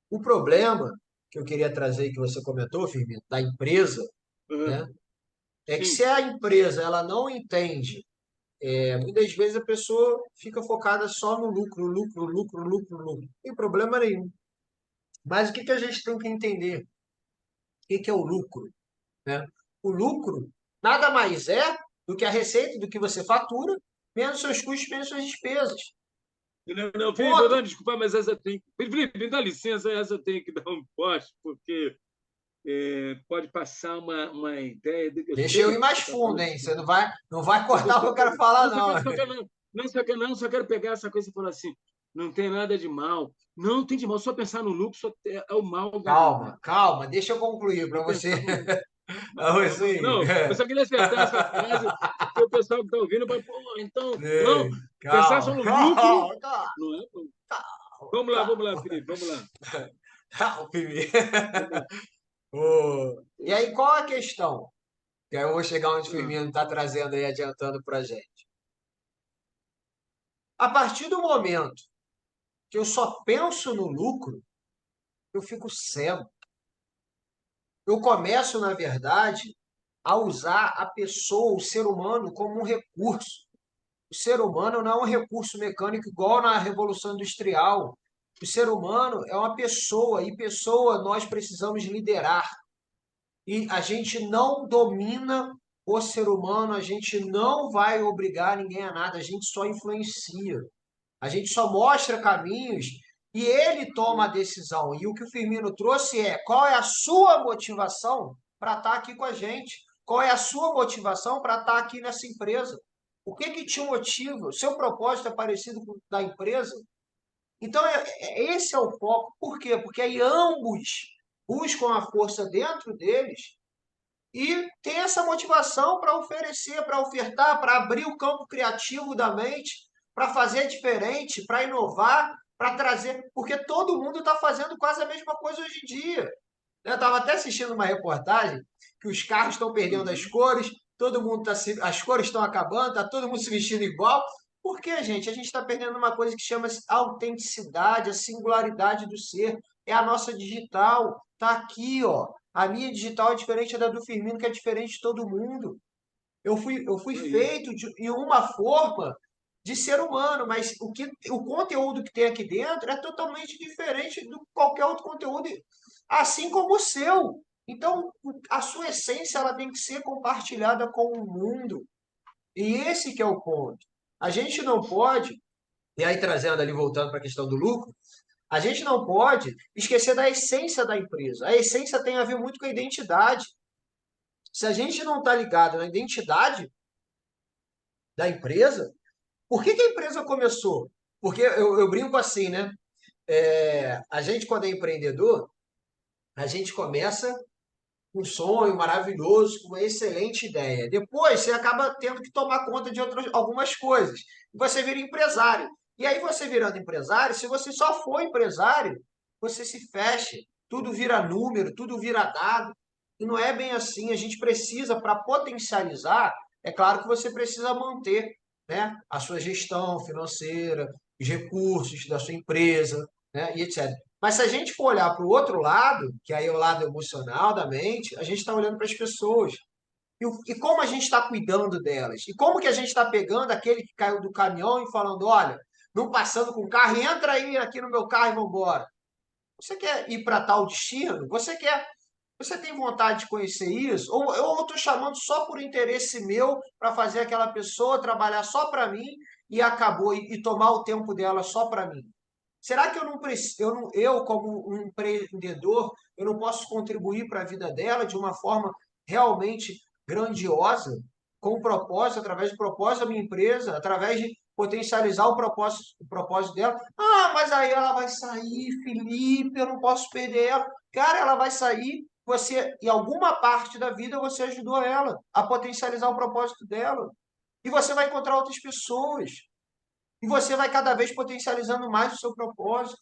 O problema que eu queria trazer, que você comentou, Firmino, da empresa, Uhum. né? É que se Sim. a empresa ela não entende, muitas vezes a pessoa fica focada só no lucro, lucro, lucro, lucro, lucro. Não tem problema nenhum. Mas o que que a gente tem que entender? O que que é o lucro? Né? O lucro nada mais é do que a receita do que você fatura, menos seus custos, menos suas despesas. Não, não, Felipe, Ponto. não, desculpa, mas essa tem. Felipe, me dá licença, essa eu tenho que dar um poste, porque pode passar uma ideia. Eu Deixa eu ir sei que mais você está fundo, falando hein? assim. Você não vai Eu tô cortar o que eu quero sabendo. falar, Não, não. só quero pegar essa coisa e falar assim: não tem nada de mal. Não tem de mal, só pensar no lucro é o mal Calma, danado. calma, deixa eu concluir para Só você. pensar no lucro. Pra você. Não, eu só queria acertar essa frase, porque o pessoal que está ouvindo vai, pô, então, não, Ei, pensar só calma, no lucro calma, calma, não é. Vamos lá, calma, Felipe, vamos lá. calma, Felipe. Vamos lá. E aí, qual a questão? Que aí eu vou chegar onde o Ah, Firmino está trazendo aí, adiantando para gente. A partir do momento que eu só penso no lucro, eu fico cego. Eu começo, na verdade, a usar a pessoa, o ser humano, como um recurso. O ser humano não é um recurso mecânico igual na Revolução Industrial. O ser humano é uma pessoa, e pessoa nós precisamos liderar. E a gente não domina o ser humano, a gente não vai obrigar ninguém a nada, a gente só influencia. A gente só mostra caminhos e ele toma a decisão. E o que o Firmino trouxe é qual é a sua motivação para estar aqui com a gente? Qual é a sua motivação para estar aqui nessa empresa? O que que te motiva? O seu propósito é parecido com o da empresa? Então, esse é o foco. Por quê? Porque aí ambos buscam a força dentro deles e tem essa motivação para oferecer, para ofertar, para abrir o campo criativo da mente, para fazer diferente, para inovar, para trazer. Porque todo mundo está fazendo quase a mesma coisa hoje em dia. Eu estava até assistindo uma reportagem que os carros estão perdendo as uhum. cores, todo mundo tá se, as cores estão acabando, está todo mundo se vestindo igual. Por quê, gente? A gente está perdendo uma coisa que chama-se autenticidade, a singularidade do ser. É a nossa digital. Está aqui, ó. A minha digital é diferente da do Firmino, que é diferente de todo mundo. Eu fui Aí. feito em uma forma de ser humano, mas o conteúdo que tem aqui dentro é totalmente diferente do qualquer outro conteúdo, assim como o seu. Então, a sua essência ela tem que ser compartilhada com o mundo. E esse que é o ponto. A gente não pode, e aí trazendo ali, voltando para a questão do lucro, a gente não pode esquecer da essência da empresa. A essência tem a ver muito com a identidade. Se a gente não está ligado na identidade da empresa, por que que a empresa começou? Porque eu brinco assim, né? A gente, quando é empreendedor, a gente começa um sonho maravilhoso, com uma excelente ideia. Depois você acaba tendo que tomar conta de algumas coisas. Você vira empresário. E aí você virando empresário, se você só for empresário, você se fecha, tudo vira número, tudo vira dado. E não é bem assim. A gente precisa, para potencializar, é claro que você precisa manter, né, a sua gestão financeira, os recursos da sua empresa, né, e etc. Mas se a gente for olhar para o outro lado, que aí é o lado emocional da mente, a gente está olhando para as pessoas. E como a gente está cuidando delas? E como que a gente está pegando aquele que caiu do caminhão e falando, olha, não passando com o carro, entra aí aqui no meu carro e vamos embora. Você quer ir para tal destino? Você tem vontade de conhecer isso? Ou eu estou chamando só por interesse meu para fazer aquela pessoa trabalhar só para mim e acabou e tomar o tempo dela só para mim? Será que eu não preciso, eu como um empreendedor, eu não posso contribuir para a vida dela de uma forma realmente grandiosa, com um propósito, através do propósito da minha empresa, através de potencializar o propósito dela? Ah, mas aí ela vai sair, Felipe, eu não posso perder ela. Cara, ela vai sair, você, em alguma parte da vida, você ajudou ela a potencializar o propósito dela. E você vai encontrar outras pessoas. E você vai cada vez potencializando mais o seu propósito.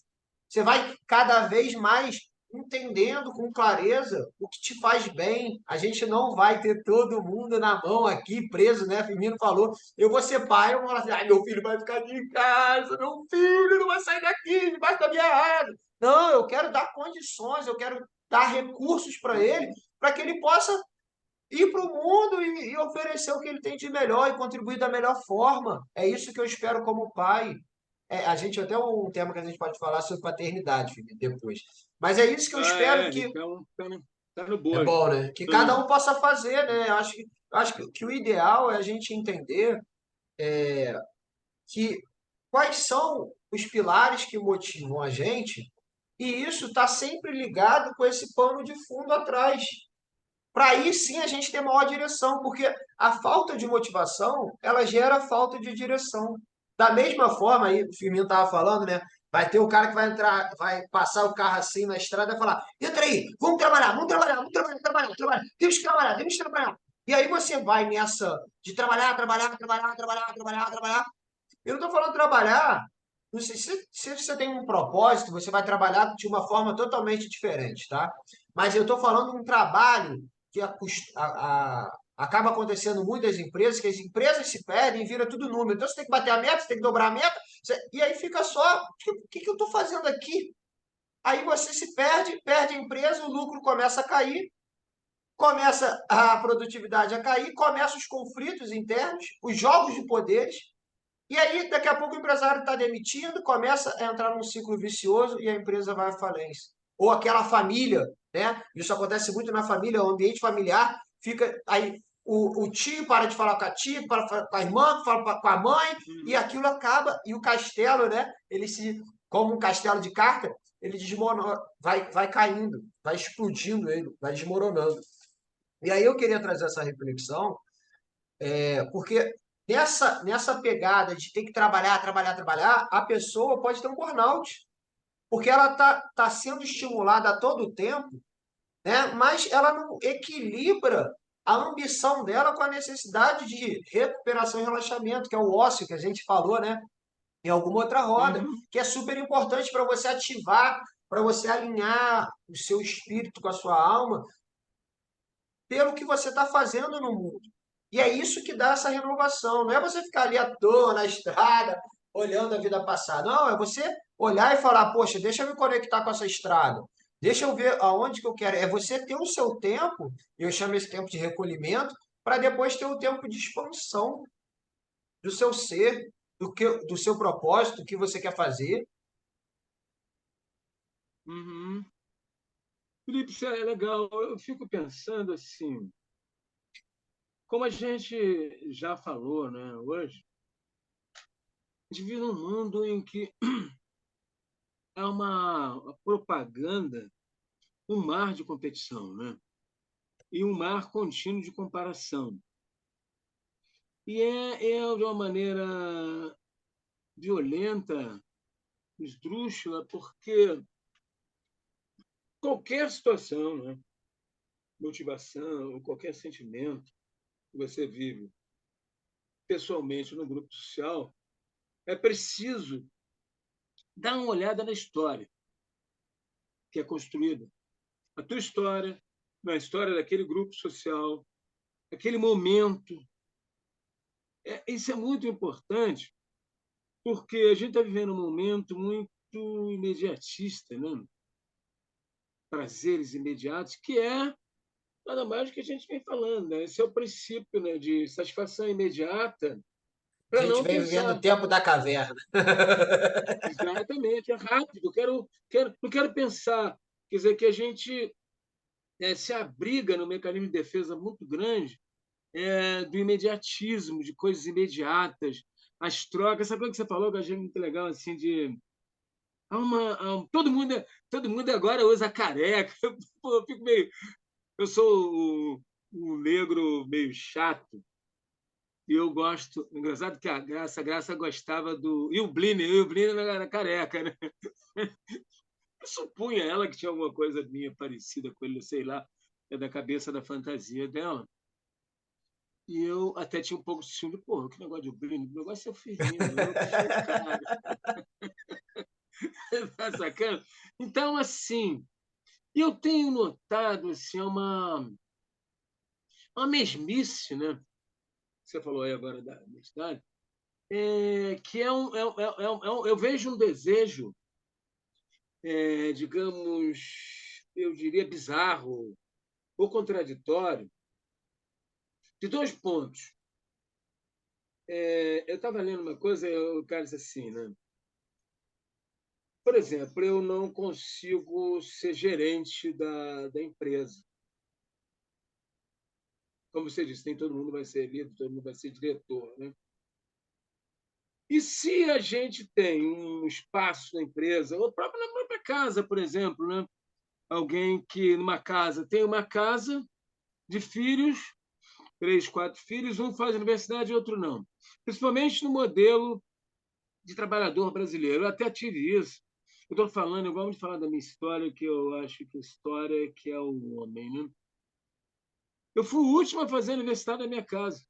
Você vai cada vez mais entendendo com clareza o que te faz bem. A gente não vai ter todo mundo na mão aqui, preso, né? Firmino falou, eu vou ser pai, eu vou falar assim, ai, meu filho vai ficar aqui em casa, meu filho não vai sair daqui, debaixo da minha asa. Não, eu quero dar condições, eu quero dar recursos para que ele possa ir para o mundo e oferecer o que ele tem de melhor e contribuir da melhor forma. É isso que eu espero como pai. A gente até um tema que a gente pode falar sobre paternidade, Felipe, depois. Mas é isso que eu Ah, espero que então tá no é bojo. bom, né? Que cada um possa fazer, né? Eu acho que o ideal é a gente entender que quais são os pilares que motivam a gente, e isso está sempre ligado com esse pano de fundo atrás. Para aí sim a gente ter maior direção, porque a falta de motivação, ela gera falta de direção. Da mesma forma, aí o Firmino estava falando, né? Vai ter o cara que vai entrar, vai passar o carro assim na estrada e falar: entra aí, vamos trabalhar, vamos trabalhar, vamos trabalhar, trabalhar, trabalhar, temos que trabalhar, temos que trabalhar. E aí você vai nessa de trabalhar, trabalhar, trabalhar, trabalhar, trabalhar, trabalhar. Eu não estou falando trabalhar. Não sei, se você tem um propósito, você vai trabalhar de uma forma totalmente diferente, tá? Mas eu estou falando de um trabalho que acaba acontecendo em muitas empresas, que as empresas se perdem e vira tudo número. Então você tem que bater a meta, você tem que dobrar a meta, e aí fica só, o que eu estou fazendo aqui? Aí você se perde, perde a empresa, o lucro começa a cair, começa a produtividade a cair, começam os conflitos internos, os jogos de poderes, e aí, daqui a pouco, o empresário está demitindo, começa a entrar num ciclo vicioso e a empresa vai à falência. Ou aquela família, né? Isso acontece muito na família, o ambiente familiar fica. Aí o tio para de falar com a tia, para com a irmã, fala com a mãe, e Uhum. aquilo acaba, e o castelo, né? Ele se. Como um castelo de carta, ele desmorona, vai caindo, vai explodindo ele, vai desmoronando. E aí eu queria trazer essa reflexão porque nessa pegada de ter que trabalhar, trabalhar, trabalhar, a pessoa pode ter um burnout, porque ela tá sendo estimulada a todo tempo, né? Mas ela não equilibra a ambição dela com a necessidade de recuperação e relaxamento, que é o ócio que a gente falou, né? Em alguma outra roda, Uhum. que é super importante para você ativar, para você alinhar o seu espírito com a sua alma, pelo que você está fazendo no mundo. E é isso que dá essa renovação. Não é você ficar ali à toa na estrada, olhando a vida passar. Não, é você olhar e falar, poxa, deixa eu me conectar com essa estrada. Deixa eu ver aonde que eu quero. É você ter o seu tempo, eu chamo esse tempo de recolhimento, para depois ter o tempo de expansão do seu ser, do seu propósito, do que você quer fazer. Uhum. Felipe, isso é legal. Eu fico pensando assim, como a gente já falou, né, hoje, a gente vive num mundo em que há uma propaganda, um mar de competição, né? E um mar contínuo de comparação. E é de uma maneira violenta, esdrúxula, porque qualquer situação, né? motivação ou qualquer sentimento que você vive pessoalmente no grupo social, é preciso dar uma olhada na história que é construída. A tua história, na história daquele grupo social, aquele momento. Isso é muito importante, porque a gente está vivendo um momento muito imediatista, né? Prazeres imediatos, que é nada mais do que a gente vem falando. Né? Esse é o princípio, né, de satisfação imediata, A para gente não vem vivendo o pensar. tempo da caverna. Exatamente, é rápido. Não quero pensar. Quer dizer, que a gente se abriga no mecanismo de defesa muito grande do imediatismo, de coisas imediatas, as trocas. Sabe o que você falou que eu achei muito legal, assim, de todo mundo agora usa careca. Pô, eu sou o negro meio chato e eu gosto. Engraçado que a Graça gostava do e o Bliner era careca, né? Eu supunha ela que tinha alguma coisa minha parecida com ele, sei lá, é da cabeça da fantasia dela. E eu até tinha um pouco de ciúme, porra, que negócio de Bliner, o negócio é o Firmino, eu que sou o cara. Tá sacando? Então, assim, eu tenho notado assim, uma mesmice, né? Você falou aí agora da identidade, que eu vejo um desejo, digamos, eu diria bizarro ou contraditório, de dois pontos. Eu estava lendo uma coisa, o cara disse assim, né? Por exemplo, eu não consigo ser gerente da empresa. Como você disse, nem todo mundo vai ser líder, todo mundo vai ser diretor, né? E se a gente tem um espaço na empresa, ou próprio na própria casa, por exemplo, né? Alguém que numa casa tem uma casa de filhos, 3, 4 filhos, um faz universidade e outro não. Principalmente no modelo de trabalhador brasileiro. Eu até tive isso. Eu estou falando, eu gosto de falar da minha história, que eu acho que a história é que é o homem. Né? Eu fui o último a fazer a universidade da minha casa.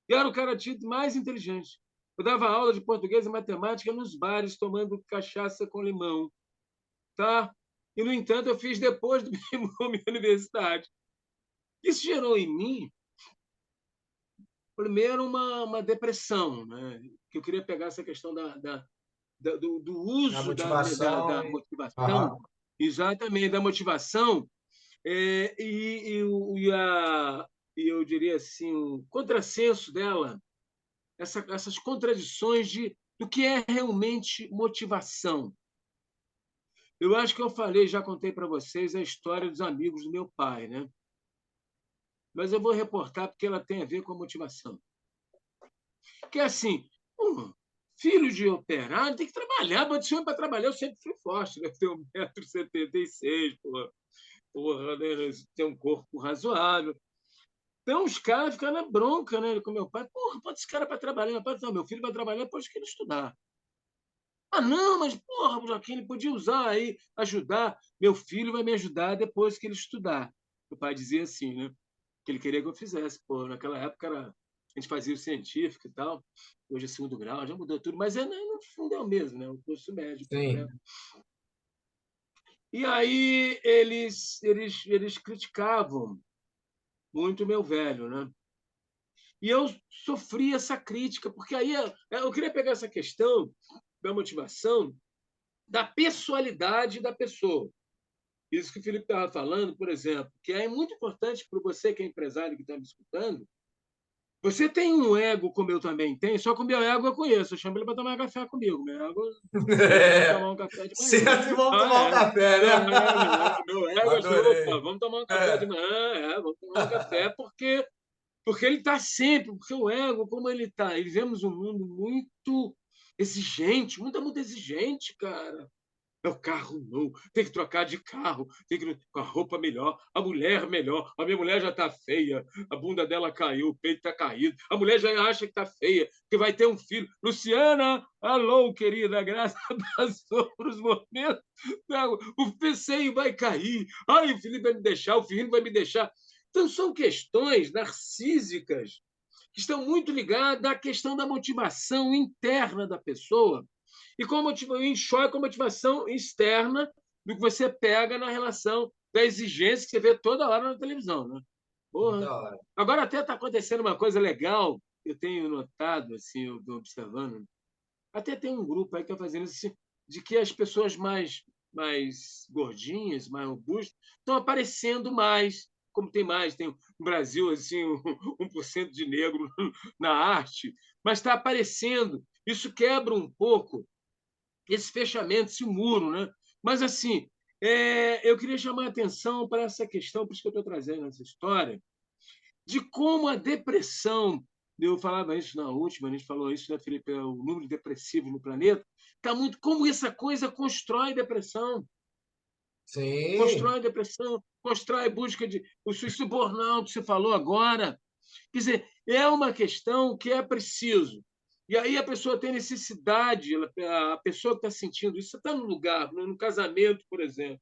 E era o cara tido mais inteligente. Eu dava aula de português e matemática nos bares, tomando cachaça com limão. Tá? E, no entanto, eu fiz depois do minha universidade. Isso gerou em mim, primeiro, uma depressão, né? Que eu queria pegar essa questão do A uso motivação da e. motivação, Aham. exatamente, da motivação, e eu diria assim, o contrassenso dela, essas contradições do que é realmente motivação. Eu acho que eu falei, já contei para vocês a história dos amigos do meu pai, né? Mas eu vou reportar porque ela tem a ver com a motivação. Que é assim, filho de operário tem que trabalhar, mas para trabalhar eu sempre fui forte, né? Tenho 1,76 m, porra, né? Tem um corpo razoável. Então os caras ficam na bronca, né? Com meu pai, porra, bota esse cara para trabalhar. Meu pai, não, meu filho vai trabalhar depois que ele estudar. Ah, não, mas porra, Joaquim, ele podia usar aí, ajudar. Meu filho vai me ajudar depois que ele estudar. Meu pai dizia assim, né? Que ele queria que eu fizesse. Pô, naquela época a gente fazia o científico e tal. Hoje é segundo grau, já mudou tudo, mas no fundo é o mesmo, né? O curso médio completo. Sim. E aí eles criticavam muito o meu velho, né? E eu sofri essa crítica, porque aí eu queria pegar essa questão da motivação, da pessoalidade da pessoa. Isso que o Felipe estava falando, por exemplo, que é muito importante para você que é empresário que está me escutando. Você tem um ego, como eu também tenho, só que o meu ego eu conheço. Eu chamo ele para tomar café comigo. Meu ego, pô, vamos É. tomar um café de manhã. Sempre vamos tomar um Ah, é. café, né? Meu ego, eu chamo, opa, Adorei. vamos tomar um café de É. manhã. Vamos tomar um café, porque ele está sempre, porque o ego, como ele está? E vivemos um mundo muito exigente, muito exigente, cara. É o carro novo, tem que trocar de carro, tem que com a roupa melhor, a mulher melhor. A minha mulher já está feia, a bunda dela caiu, o peito está caído. A mulher já acha que está feia, que vai ter um filho. Luciana, alô, querida, graça passou por os momentos. O seio vai cair. Ai, o Felipe vai me deixar, o filho vai me deixar. Então, são questões narcísicas que estão muito ligadas à questão da motivação interna da pessoa e em choque com a motivação externa do que você pega na relação da exigência que você vê toda hora na televisão, né? Porra. Da hora. Agora até está acontecendo uma coisa legal, eu tenho notado, assim, eu estou observando, até tem um grupo aí que está fazendo isso, assim, de que as pessoas mais gordinhas, mais robustas, estão aparecendo mais, como tem mais, tem no Brasil assim, 1% de negro na arte, mas está aparecendo. Isso quebra um pouco esse fechamento, esse muro, né? Mas assim, eu queria chamar a atenção para essa questão, por isso que eu estou trazendo essa história, de como a depressão, eu falava isso na última, a gente falou isso, né, Felipe, o número depressivo no planeta, está muito como essa coisa Sim, constrói depressão, constrói busca de o suicídio burnout que você falou agora. Quer dizer, é uma questão que é preciso. E aí a pessoa tem necessidade, a pessoa que está sentindo isso, você está no lugar, no casamento, por exemplo,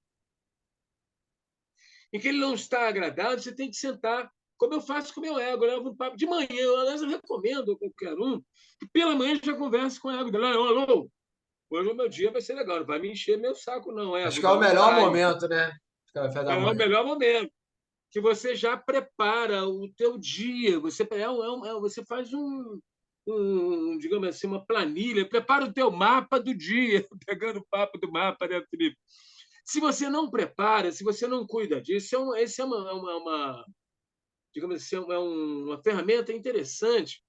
em que ele não está agradável, você tem que sentar, como eu faço com o meu ego. Eu levo um papo de manhã, aliás, eu recomendo a qualquer um, que pela manhã já converse com o ego dele. Alô, hoje o meu dia vai ser legal, não vai me encher meu saco, não, acho ego, que é o não melhor vai. momento, né? Café da É o manhã. melhor momento, que você já prepara o teu dia, você faz digamos assim, uma planilha, prepara o teu mapa do dia, pegando o papo do mapa, né, Felipe? Se você não prepara, se você não cuida disso, esse digamos assim, uma ferramenta interessante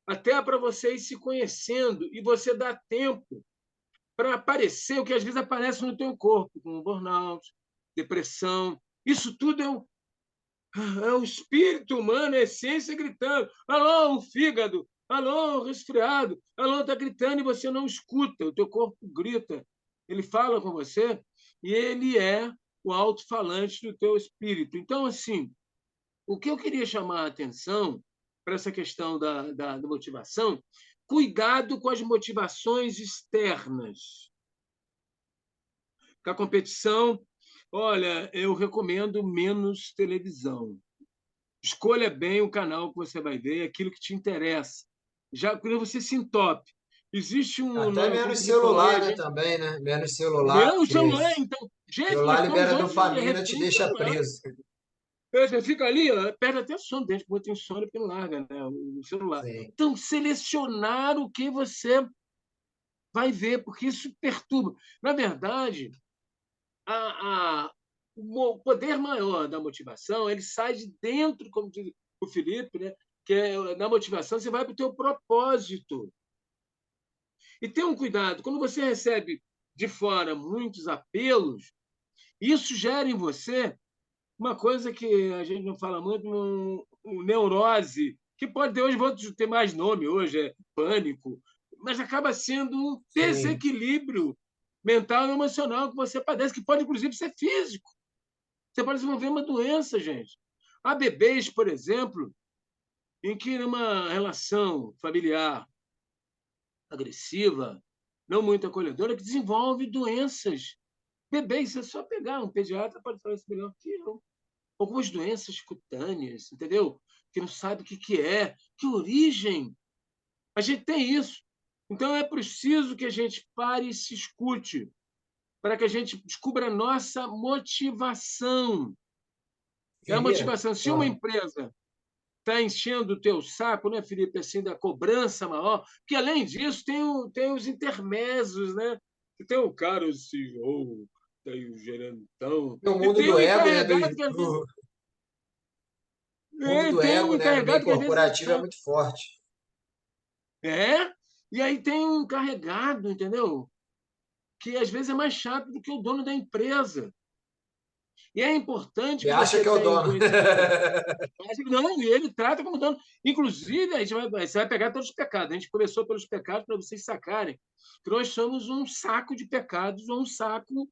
até para você ir se conhecendo e você dar tempo para aparecer o que às vezes aparece no teu corpo, como burnout, depressão. Isso tudo é o espírito humano, é a essência gritando. Alô, o fígado. Alô, o resfriado. Alô, está gritando e você não escuta. O teu corpo grita. Ele fala com você e ele é o alto-falante do teu espírito. Então, assim, o que eu queria chamar a atenção para essa questão da motivação, cuidado com as motivações externas. Com a competição, olha, eu recomendo menos televisão. Escolha bem o canal que você vai ver, aquilo que te interessa. Já quando você se entope. Existe Até como menos você falou aí, celular, a né? gente. Também, né? Menos celular, Meu porque celular, então. Gente, nós celular estamos libera hoje dopamina, te refém de deixa celular. preso. Você fica ali, ó, perde até sono, tem gente que tem sono porque não larga, né, o celular. Sim. Então, selecionar o que você vai ver, porque isso perturba. Na verdade, o poder maior da motivação ele sai de dentro, como diz o Felipe, né? Que é, na motivação você vai para o teu propósito. E tenha um cuidado, quando você recebe de fora muitos apelos, isso gera em você uma coisa que a gente não fala muito, neurose, que pode ter hoje, vou ter mais nome hoje, é pânico, mas acaba sendo um Sim. desequilíbrio mental e emocional que você padece, que pode inclusive ser físico. Você pode desenvolver uma doença, gente. Há bebês, por exemplo, em que numa relação familiar agressiva, não muito acolhedora, que desenvolve doenças. Bebês, é só pegar, um pediatra pode falar isso melhor que eu. Algumas doenças cutâneas, entendeu? Que não sabe o que é, que origem. A gente tem isso. Então é preciso que a gente pare e se escute, para que a gente descubra a nossa motivação. É a Queria. motivação. Se uma Ah, empresa está enchendo o teu saco, né, Felipe, assim, da cobrança maior, que além disso tem os intermédios, né? Tem o cara, o CEO, tem o gerentão, o e mundo tem do o ego, né? encarregado que às vezes, O mundo do tem um ego, né? Do meio encarregado que às vezes é corporativo é chato. muito forte. É? E aí tem um encarregado, entendeu? Que às vezes é mais chato do que o dono da empresa. E é importante E que acha você que é o tenha um dono. conhecimento. Não, e ele trata como dono. Inclusive, você vai pegar todos os pecados. A gente começou pelos pecados para vocês sacarem que nós somos um saco de pecados ou um saco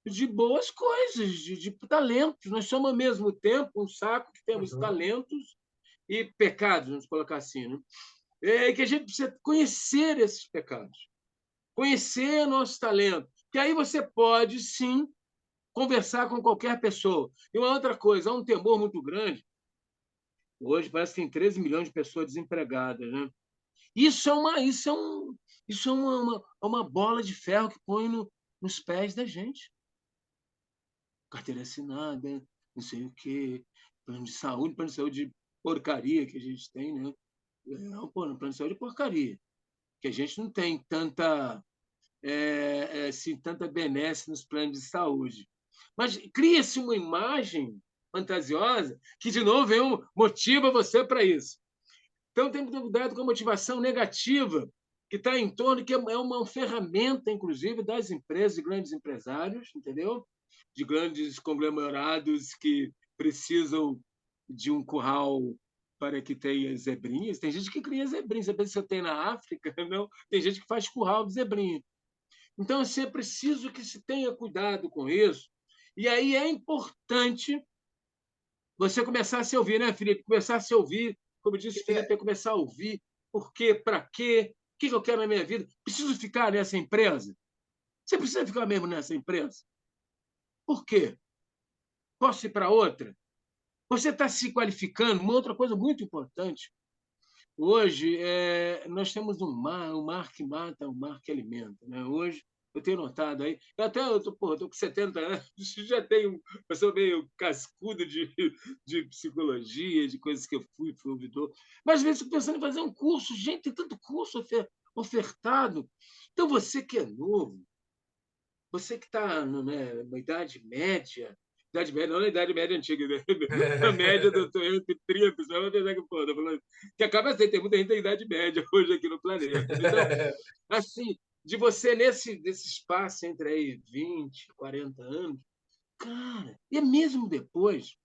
de boas coisas, de talentos. Nós somos, ao mesmo tempo, um saco que temos Uhum. talentos e pecados, vamos colocar assim. Né? Que a gente precisa conhecer esses pecados, conhecer nosso talento. Que aí você pode, sim, conversar com qualquer pessoa. E uma outra coisa, há um temor muito grande. Hoje parece que tem 13 milhões de pessoas desempregadas, né? Isso é uma bola de ferro que põe nos pés da gente. Carteira assinada, não sei o quê, plano de saúde porcaria que a gente tem, né? Não, pô, no plano de saúde porcaria, que a gente não tem tanta benesse nos planos de saúde. Mas cria-se uma imagem fantasiosa que, de novo, motiva você para isso. Então, tem que ter cuidado com a motivação negativa que está em torno, que é uma ferramenta, inclusive, das empresas, de grandes empresários, entendeu? De grandes conglomerados que precisam de um curral para que tenha zebrinhas. Tem gente que cria zebrinhas. Você pensa que eu tenho na África? Não. Tem gente que faz curral de zebrinha. Então, assim, é preciso que se tenha cuidado com isso. E aí é importante você começar a se ouvir, né, Felipe? Começar a se ouvir, como disse o Felipe, é começar a ouvir por quê, para quê, o que eu quero na minha vida. Preciso ficar nessa empresa? Você precisa ficar mesmo nessa empresa? Por quê? Posso ir para outra? Você está se qualificando? Uma outra coisa muito importante. Hoje, nós temos um mar que mata, um mar que alimenta. Né? Hoje, eu tenho notado aí, eu tô com 70 anos, já tenho, eu sou meio cascudo de psicologia, de coisas que eu fui ouvidor, mas às vezes estou pensando em fazer um curso. Gente, tem tanto curso ofertado. Então, você que é novo, você que está numa idade média, não na idade média antiga, né? Na média do entre 30, você vai pensar que, pô, tô falando, que acaba assim, tem muita gente da idade média hoje aqui no planeta. Então, assim, de você nesse espaço entre aí 20, 40 anos, cara, e mesmo depois,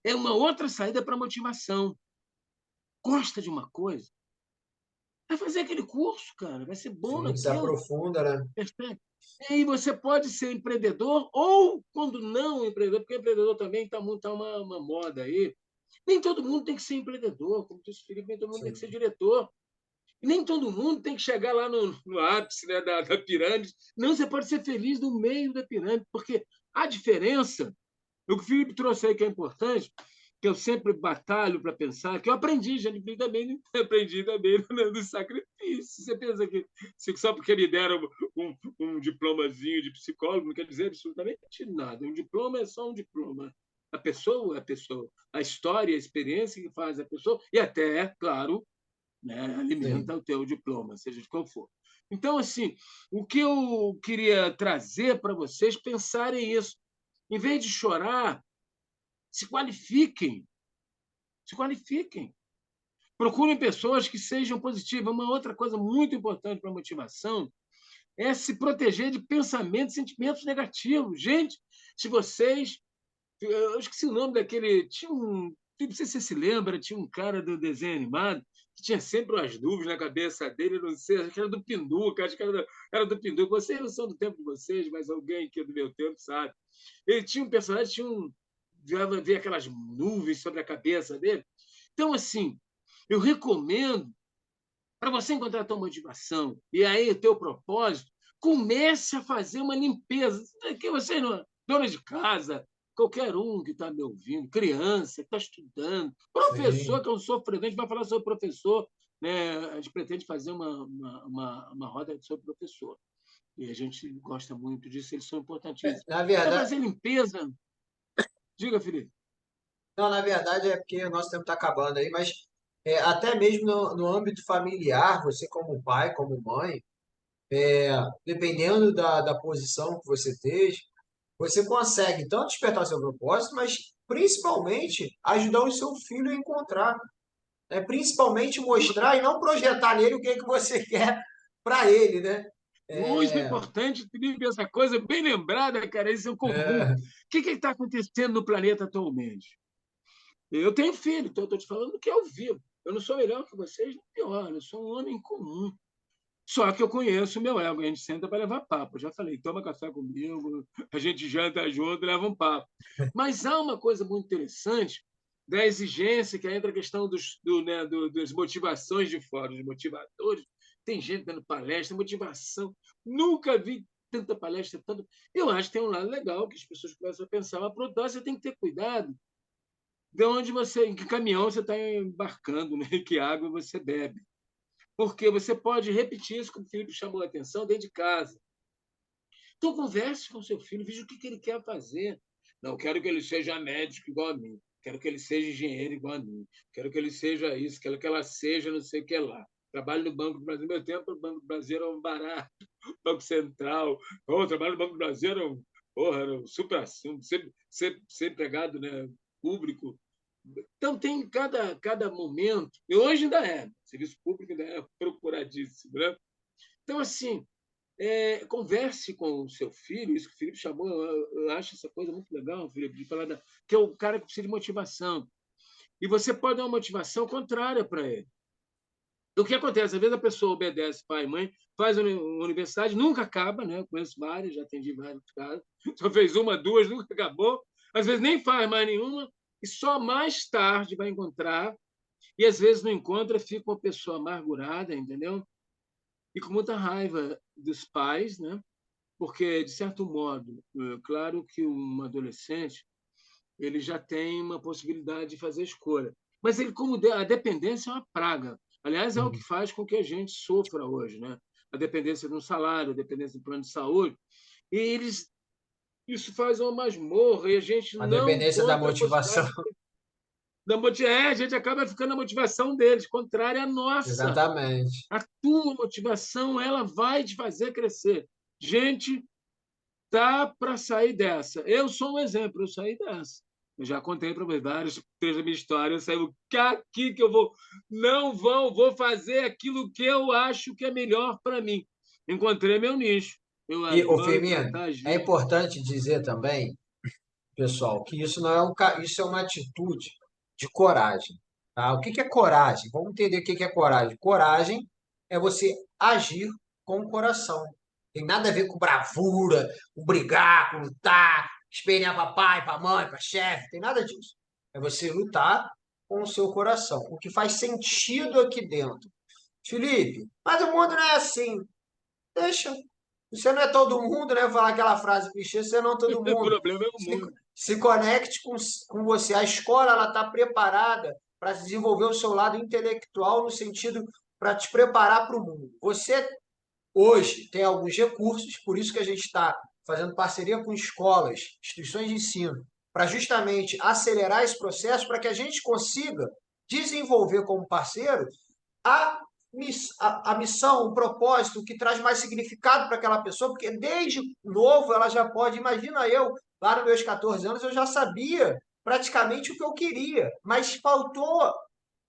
é uma outra saída para motivação. Gosta de uma coisa? Vai fazer aquele curso, cara, vai ser bom Sim, se naquilo. aprofunda, né? Percebe? E aí você pode ser empreendedor ou, quando não empreendedor, porque empreendedor também está uma moda aí. Nem todo mundo tem que ser empreendedor, como disse o Felipe, nem todo mundo tem que Sim, ser diretor. E nem todo mundo tem que chegar lá no ápice, né, da pirâmide. Não, você pode ser feliz no meio da pirâmide, porque a diferença, o que o Felipe trouxe aí que é importante, que eu sempre batalho para pensar, que eu aprendi, já aprendi também no sacrifício. Você pensa que só porque me deram um diplomazinho de psicólogo não quer dizer absolutamente nada. Um diploma é só um diploma. A pessoa é a pessoa. A história, a experiência que faz a pessoa, e até, claro, né, sim. alimenta o teu diploma, seja de qual for. Então, assim, o que eu queria trazer para vocês pensarem isso. Em vez de chorar, se qualifiquem, se qualifiquem. Procurem pessoas que sejam positivas. Uma outra coisa muito importante para a motivação é se proteger de pensamentos e sentimentos negativos. Gente, se vocês. Eu esqueci o nome daquele. Tinha um. Não sei se você se lembra, tinha um cara do desenho animado que tinha sempre umas dúvidas na cabeça dele, não sei, acho que era do Pinduca, acho que era do Pinduca. Vocês não são do tempo de vocês, mas alguém que é do meu tempo sabe. Ele tinha um personagem, ver aquelas nuvens sobre a cabeça dele. Então, assim, eu recomendo, para você encontrar a tua motivação e aí o teu propósito, comece a fazer uma limpeza. Que você não, dona de casa, qualquer um que está me ouvindo, criança que está estudando, professor Sim. que é um sofredor, a gente vai falar sobre professor, né? A gente pretende fazer uma roda sobre professor. E a gente gosta muito disso, eles são importantíssimos. Na Então, verdade, fazer limpeza. Diga, Felipe. não, na verdade é porque o nosso tempo está acabando aí, mas até mesmo no âmbito familiar, você como pai, como mãe, dependendo da posição que você esteja, você consegue tanto despertar seu propósito, mas principalmente ajudar o seu filho a encontrar, né? Principalmente mostrar e não projetar nele o que é que você quer para ele, né? Muito importante, Felipe, essa coisa bem lembrada, cara, isso é comum. O que está acontecendo no planeta atualmente? Eu tenho filho, então estou te falando que eu vivo. Eu não sou melhor que vocês, nem pior, eu sou um homem comum. Só que eu conheço o meu ego, a gente senta para levar papo. Eu já falei, toma café comigo, a gente janta junto, leva um papo. Mas há uma coisa muito interessante da exigência, que entra a questão das motivações de fora, dos motivadores. Tem gente dando palestra, motivação. Nunca vi tanta palestra. Tanto... Eu acho que tem um lado legal, que as pessoas começam a pensar, mas para você tem que ter cuidado de onde você, em que caminhão você está embarcando, né? Que água você bebe. Porque você pode repetir isso que o filho chamou a atenção dentro de casa. Então, converse com seu filho, veja o que ele quer fazer. Não quero que ele seja médico igual a mim. Quero que ele seja engenheiro igual a mim. Quero que ele seja isso, quero que ela seja não sei o que lá. Trabalho no Banco do Brasil. Meu tempo, o Banco do Brasil era um barato. Banco Central. Trabalho no Banco do Brasil era um, porra, era um super assunto. Ser empregado, né, público. Então, tem cada momento. E hoje ainda é. Serviço público ainda é procuradíssimo. Né? Então, assim, converse com o seu filho, isso que o Felipe chamou, eu acho essa coisa muito legal, Felipe, de falar que é o cara que precisa de motivação. E você pode dar uma motivação contrária para ele. O que acontece? Às vezes a pessoa obedece pai e mãe, faz uma universidade, nunca acaba, né? Eu conheço vários, já atendi vários casos, só fez uma, duas, nunca acabou. Às vezes nem faz mais nenhuma, e só mais tarde vai encontrar, e às vezes não encontra, fica uma pessoa amargurada, entendeu? E com muita raiva dos pais, né? Porque, de certo modo, claro que um adolescente ele já tem uma possibilidade de fazer escolha. Mas ele, como a dependência é uma praga. Aliás, é o que faz com que a gente sofra hoje, né? A dependência de um salário, a dependência do plano de saúde. E isso faz uma masmorra e a gente A não dependência da encontra a motivação. possibilidade a gente acaba ficando a motivação deles, contrária à nossa. Exatamente. A tua motivação, ela vai te fazer crescer. Gente, tá para sair dessa. Eu sou um exemplo, eu saí dessa. Eu já contei para vocês vários trechos da minha história, eu saí aqui que eu vou fazer aquilo que eu acho que é melhor para mim. Encontrei meu nicho. Eu E, ô adoro Firmino, tratar a é gente. importante dizer também, pessoal, que isso não é isso é uma atitude de coragem, tá? O que que é coragem? Vamos entender o que que é coragem. Coragem é você agir com o coração. Tem nada a ver com bravura, com brigar, com lutar, espernear para pai, para mãe, para chefe, tem nada disso. É você lutar com o seu coração, o que faz sentido aqui dentro. Felipe, mas o mundo não é assim. Deixa. Você não é todo mundo, né? Vou falar aquela frase clichê, você não é todo O mundo. problema é o Se, mundo. se conecte com você. A escola ela está preparada para desenvolver o seu lado intelectual no sentido para te preparar para o mundo. Você hoje tem alguns recursos, por isso que a gente está fazendo parceria com escolas, instituições de ensino, para justamente acelerar esse processo, para que a gente consiga desenvolver como parceiro a, a missão, o propósito, o que traz mais significado para aquela pessoa, porque desde novo ela já pode, imagina eu, lá nos meus 14 anos, eu já sabia praticamente o que eu queria, mas faltou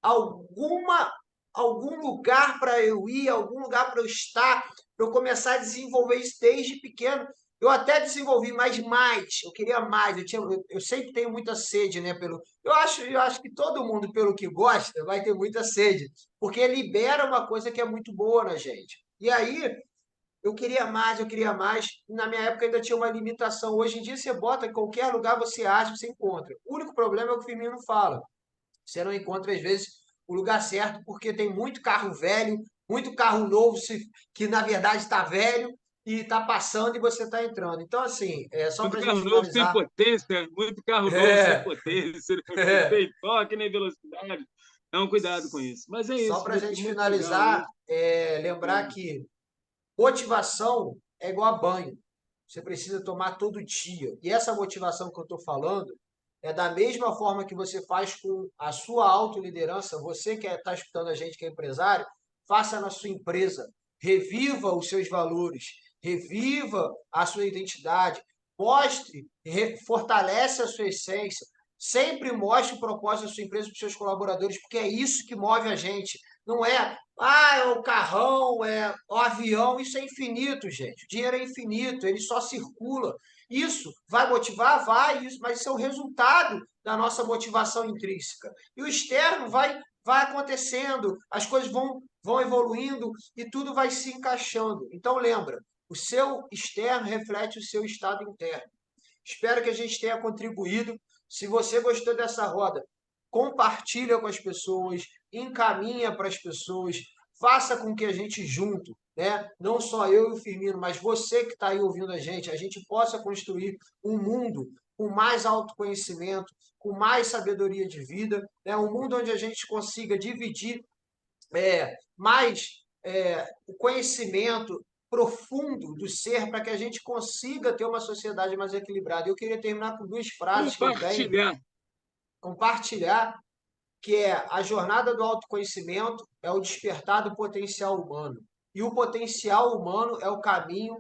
alguma algum lugar para eu ir, algum lugar para eu estar, para eu começar a desenvolver isso desde pequeno. Eu até desenvolvi, mas mais, eu queria mais, eu sempre tenho muita sede, né? Eu acho que todo mundo, pelo que gosta, vai ter muita sede, porque libera uma coisa que é muito boa na gente. E aí, eu queria mais. Na minha época ainda tinha uma limitação. Hoje em dia você bota em qualquer lugar, você acha, você encontra. O único problema é o que o Firmino fala. Você não encontra, às vezes, o lugar certo, porque tem muito carro velho, muito carro novo, que na verdade está velho e está passando e você está entrando. Então, assim, só Muito para a gente carro novo sem finalizar, potência, muito carro novo sem é, potência, não é, tem toque nem velocidade. Então, cuidado com isso. Mas é só isso, para a Felipe, gente muito legal finalizar, isso. lembrar que motivação é igual a banho. Você precisa tomar todo dia. E essa motivação que eu estou falando é da mesma forma que você faz com a sua autoliderança. Você que está escutando a gente, que é empresário, faça na sua empresa. Reviva os seus valores. Reviva a sua identidade. Mostre, fortalece a sua essência. Sempre mostre o propósito da sua empresa para os seus colaboradores, porque é isso que move a gente. Não é, é o carrão, é o avião, isso é infinito, gente. O dinheiro é infinito, ele só circula. Isso vai motivar? Vai, isso, mas isso é o resultado da nossa motivação intrínseca. E o externo vai acontecendo, as coisas vão evoluindo e tudo vai se encaixando. Então, lembra, o seu externo reflete o seu estado interno. Espero que a gente tenha contribuído. Se você gostou dessa roda, compartilha com as pessoas, encaminha para as pessoas, faça com que a gente junto, né? Não só eu e o Firmino, mas você que está aí ouvindo a gente possa construir um mundo com mais autoconhecimento, com mais sabedoria de vida, né? Um mundo onde a gente consiga dividir mais o conhecimento profundo do ser para que a gente consiga ter uma sociedade mais equilibrada. Eu queria terminar com duas frases que eu tenho, Compartilhar. compartilhar, que é a jornada do autoconhecimento é o despertar do potencial humano. E o potencial humano é o caminho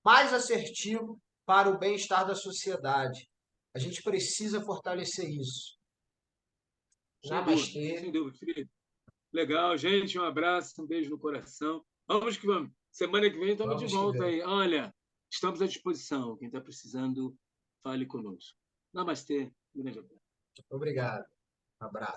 mais assertivo para o bem-estar da sociedade. A gente precisa fortalecer isso. Sem dúvida, Namastê. sem dúvida, Felipe. Legal, gente. Um abraço, um beijo no coração. Vamos que vamos. Semana que vem estamos de Vamos que volta vem. aí. Olha, estamos à disposição. Quem está precisando, fale conosco. Namastê. Um grande abraço. Obrigado. Um abraço.